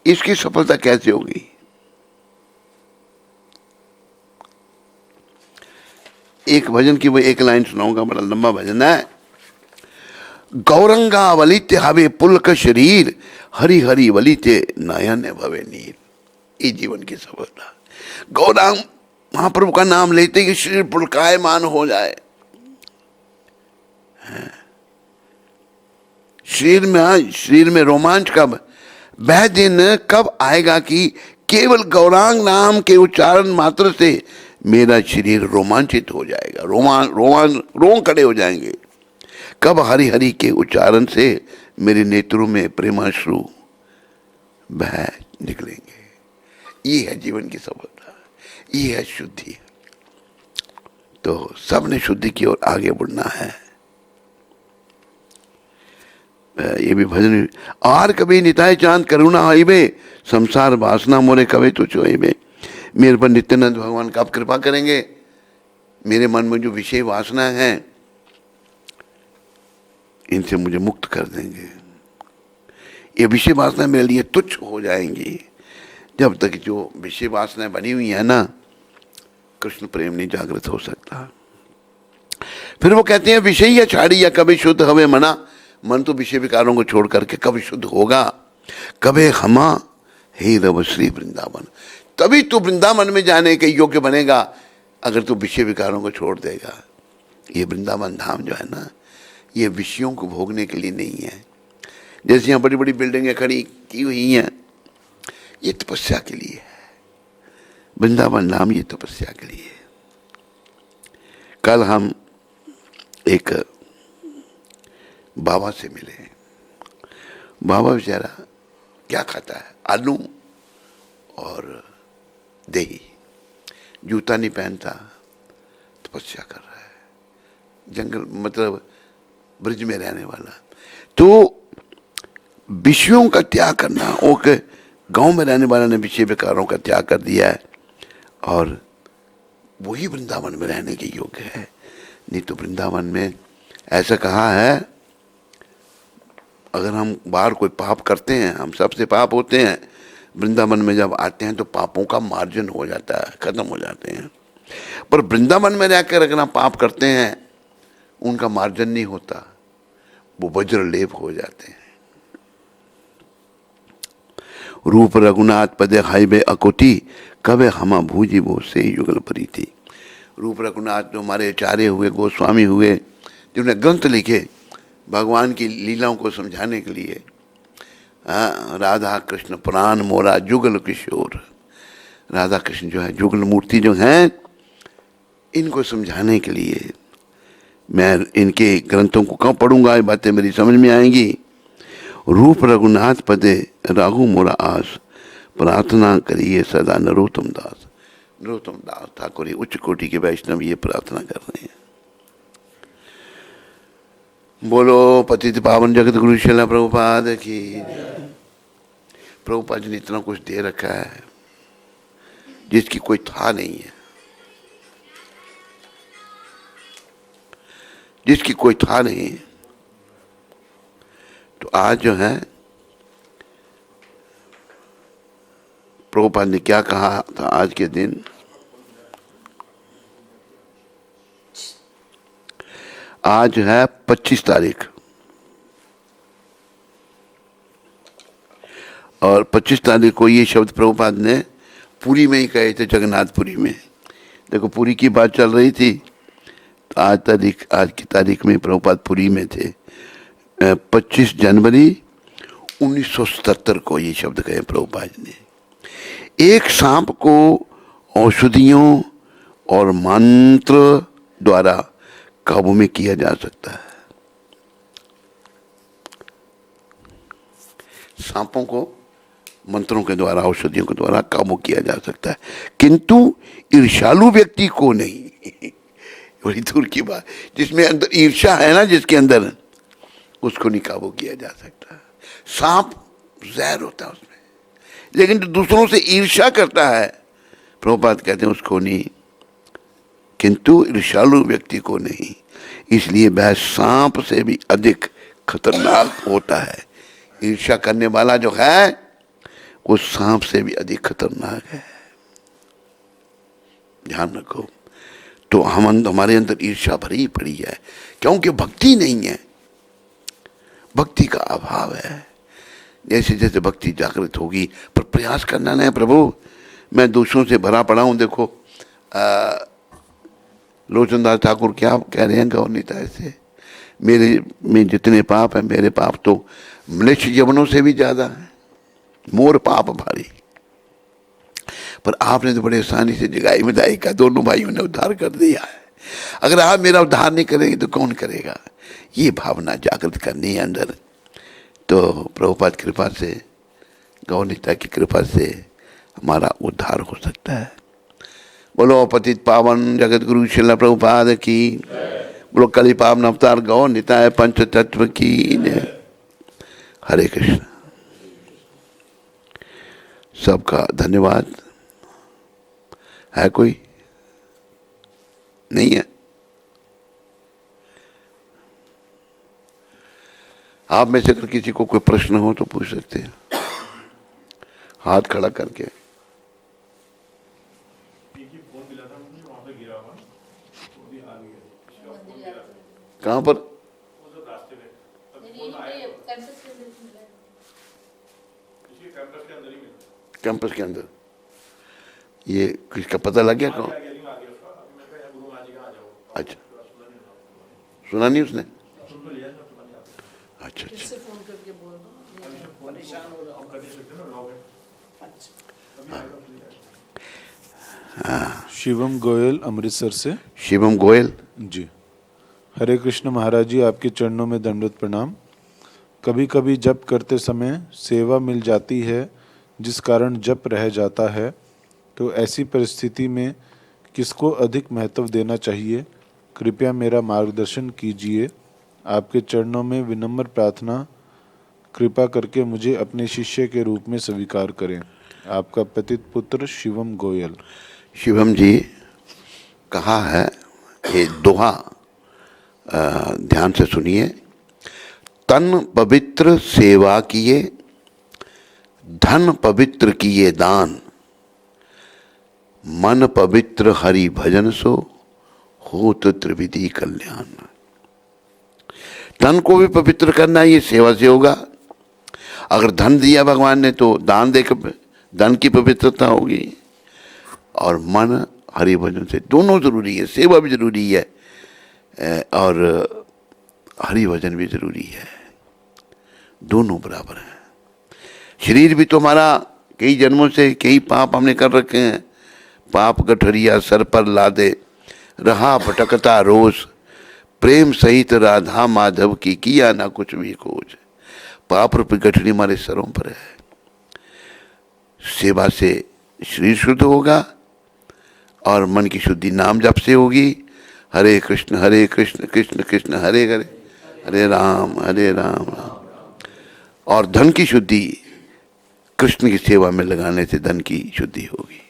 इसकी सफलता कैसे होगी? एक भजन की वो एक लाइन सुनाऊंगा, बड़ा लंबा भजन है। गौरंगा वलिते हवे पुलक शरीर, हरि हरि वलिते नयन भवे नीर। ये जीवन की सफलता। गौरांग महाप्रभु का नाम लेते ही शरीर पुलकायमान हो जाए। शरीर में रोमांच कब, वह दिन कब आएगा कि केवल गौरांग नाम के उच्चारण मात्र से मेरा शरीर रोमांचित हो जाएगा, रोम खड़े हो जाएंगे। कब हरि हरि के उच्चारण से मेरे नेत्रों में प्रेमाश्रु बह निकलेंगे। ये है जीवन की सफलता, ये है शुद्धि। तो सबने शुद्धि की ओर आगे बढ़ना है। ये भी भजन। आर कभी निताय चांद करुणा आईबे, संसार वासना मोरे कवे तो चोईबे। मेरे पर नित्यानंद भगवान कब कृपा करेंगे? मेरे मन में जो विषय वासना है इनसे मुझे मुक्त कर देंगे। ये विषय वासना मेरे लिए तुच्छ हो जाएंगी। जब तक जो विषय वासना बनी हुई है ना, कृष्ण प्रेम नहीं जागृत हो सकता। फिर वो कहते हैं विषय या छाड़ी या कभी शुद्ध हवे मना। मन तो विषय विकारों को छोड़ करके कभी शुद्ध होगा। कभी हमा हे रव श्री वृंदावन, तभी तू वृंदावन में जाने के योग्य बनेगा अगर तू विषय विकारों को छोड़ देगा। ये वृंदावन धाम जो है ना, ये विषयों को भोगने के लिए नहीं है। जैसे यहाँ बड़ी बड़ी बिल्डिंगें खड़ी की हुई हैं, ये तपस्या के लिए है। वृंदावन धाम ये तपस्या के लिए है। कल हम एक बाबा से मिले। बाबा बेचारा क्या खाता है? आलू और दही, जूता नहीं पहनता, तपस्या कर रहा है। जंगल मतलब ब्रिज में रहने वाला। तो विषयों का त्याग करना, ओके, गांव में रहने वाला ने विषय विकारों का त्याग कर दिया है और वही वृंदावन में रहने के योग्य है। नहीं तो वृंदावन में ऐसा कहा है, अगर हम बाहर कोई पाप करते हैं, हम सबसे पाप होते हैं, वृंदावन में जब आते हैं तो पापों का मार्जन हो जाता है, खत्म हो जाते हैं। पर वृंदावन में रहकर अगर हम पाप करते हैं, उनका मार्जन नहीं होता, वो वज्र लेप हो जाते हैं। रूप रघुनाथ पदे हाईबे अकोटी, कबे हमा भूजी वो से युगल परी थी। रूप रघुनाथ जो हमारे आचार्य हुए, गोस्वामी हुए, जिन्होंने ग्रंथ लिखे भगवान की लीलाओं को समझाने के लिए। राधा कृष्ण प्राण मोरा जुगल किशोर। राधा कृष्ण जो है जुगल मूर्ति जो हैं, इनको समझाने के लिए मैं इनके ग्रंथों को कब पढ़ूंगा, ये बातें मेरी समझ में आएंगी। रूप रघुनाथ पदे राघु मोरा आस, प्रार्थना करिए सदा नरोत्तम दास। नरोत्तम दास ठाकुर उच्च कोटि के वैष्णव ये प्रार्थना कर रहे हैं। बोलो पतित पावन जगत गुरु श्रील प्रभुपाद की। प्रभुपाद जी ने इतना कुछ दे रखा है जिसकी कोई था नहीं है, जिसकी कोई था नहीं। तो आज जो है प्रभुपाद ने क्या कहा था आज के दिन, आज है 25 तारीख और 25 तारीख को ये शब्द प्रभुपाद ने पुरी में ही कहे थे, जगन्नाथपुरी में। देखो पुरी की बात चल रही थी, तो आज की तारीख में प्रभुपाद पुरी में थे। 25 जनवरी 1977 को ये शब्द कहे प्रभुपाद ने। एक सांप को औषधियों और मंत्र द्वारा काबू में किया जा सकता है। सांपों को मंत्रों के द्वारा, औषधियों के द्वारा काबू किया जा सकता है, किंतु ईर्ष्यालु व्यक्ति को नहीं। बड़ी दूर की बात। जिसमें अंदर ईर्ष्या है ना, जिसके अंदर, उसको नहीं काबू किया जा सकता। सांप जहर होता है उसमें, लेकिन जो दूसरों से ईर्ष्या करता है, प्रभुपाद कहते हैं उसको नहीं, किंतु ईर्ष्यालु व्यक्ति को नहीं। इसलिए वह सांप से भी अधिक खतरनाक होता है। ईर्ष्या करने वाला जो है वो सांप से भी अधिक खतरनाक है। ध्यान रखो। तो हमारे अंदर ईर्ष्या भरी पड़ी है, क्योंकि भक्ति नहीं है, भक्ति का अभाव है। जैसे जैसे भक्ति जागृत होगी, पर प्रयास करना नहीं। प्रभु मैं दोषों से भरा पड़ा हूं। देखो लोचनदास ठाकुर क्या कह रहे हैं गौरनीता से, मेरे में जितने पाप हैं, मेरे पाप तो मनुष्य जीवनों से भी ज्यादा है, मोर पाप भारी। पर आपने तो बड़े आसानी से जगाई मिदाई का दोनों भाइयों ने उद्धार कर दिया है। अगर आप मेरा उद्धार नहीं करेंगे तो कौन करेगा? ये भावना जागृत करनी है अंदर। तो प्रभुपाद कृपा से, गौरनीता की कृपा से हमारा उद्धार हो सकता है। बोलो पतित पावन जगत गुरु श्रील प्रभुपाद की, बोलो कली पावन अवतार गौ निताय पंच तत्व की जय। हरे कृष्ण। सबका धन्यवाद। है कोई? नहीं है? आप में से अगर किसी को कोई प्रश्न हो तो पूछ सकते हैं, हाथ खड़ा करके। कहाँ पर? कैंपस के अंदर। ये किसका पता लग गया? कौन? अच्छा, सुना नहीं उसने? अच्छा अच्छा। फोन करके बोल दो, परेशान हो रहा हूँ। शिवम गोयल अमृतसर से। शिवम गोयल जी। हरे कृष्ण महाराज जी, आपके चरणों में दंडवत प्रणाम। कभी कभी जप करते समय सेवा मिल जाती है जिस कारण जप रह जाता है, तो ऐसी परिस्थिति में किसको अधिक महत्व देना चाहिए? कृपया मेरा मार्गदर्शन कीजिए। आपके चरणों में विनम्र प्रार्थना, कृपा करके मुझे अपने शिष्य के रूप में स्वीकार करें। आपका पतित पुत्र शिवम गोयल। शिवम जी कहा है, ये दोहा ध्यान से सुनिए। तन पवित्र सेवा किए, धन पवित्र किए दान, मन पवित्र हरि भजन सो, होत त्रिविधि कल्याण। धन को भी पवित्र करना ये सेवा से होगा। अगर धन दिया भगवान ने तो दान देकर धन की पवित्रता होगी, और मन हरि भजन से, दोनों जरूरी है। सेवा भी जरूरी है और हरि भजन भी जरूरी है, दोनों बराबर हैं। शरीर भी तो हमारा कई जन्मों से कई पाप हमने कर रखे हैं। पाप गठरिया सर पर लादे, रहा भटकता रोज, प्रेम सहित राधा माधव की किया ना कुछ भी खोज। पाप रूपी गठरी हमारे सरों पर है। सेवा से शरीर शुद्ध होगा और मन की शुद्धि नाम जप से होगी। हरे कृष्ण कृष्ण कृष्ण हरे हरे, हरे राम राम। और धन की शुद्धि कृष्ण की सेवा में लगाने से धन की शुद्धि होगी।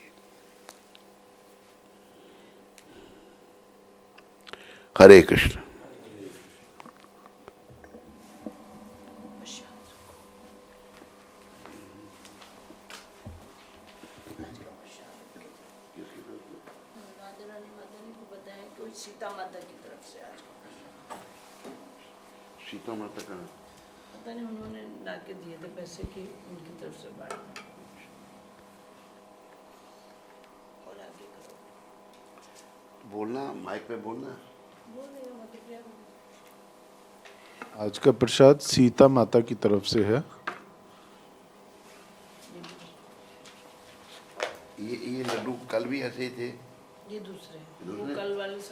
हरे कृष्ण। सीता माता की तरफ से आज सीता माता का पता नहीं, उन्होंने लाके दिए थे पैसे की, उनकी तरफ से बांट। और आगे करो, बोलना, माइक पे बोलना। बोल रही हो मतलब क्या? आज का प्रसाद सीता माता की तरफ से है। ये लड्डू कल भी ऐसे ही थे। ये दूसरे, वो कल वाले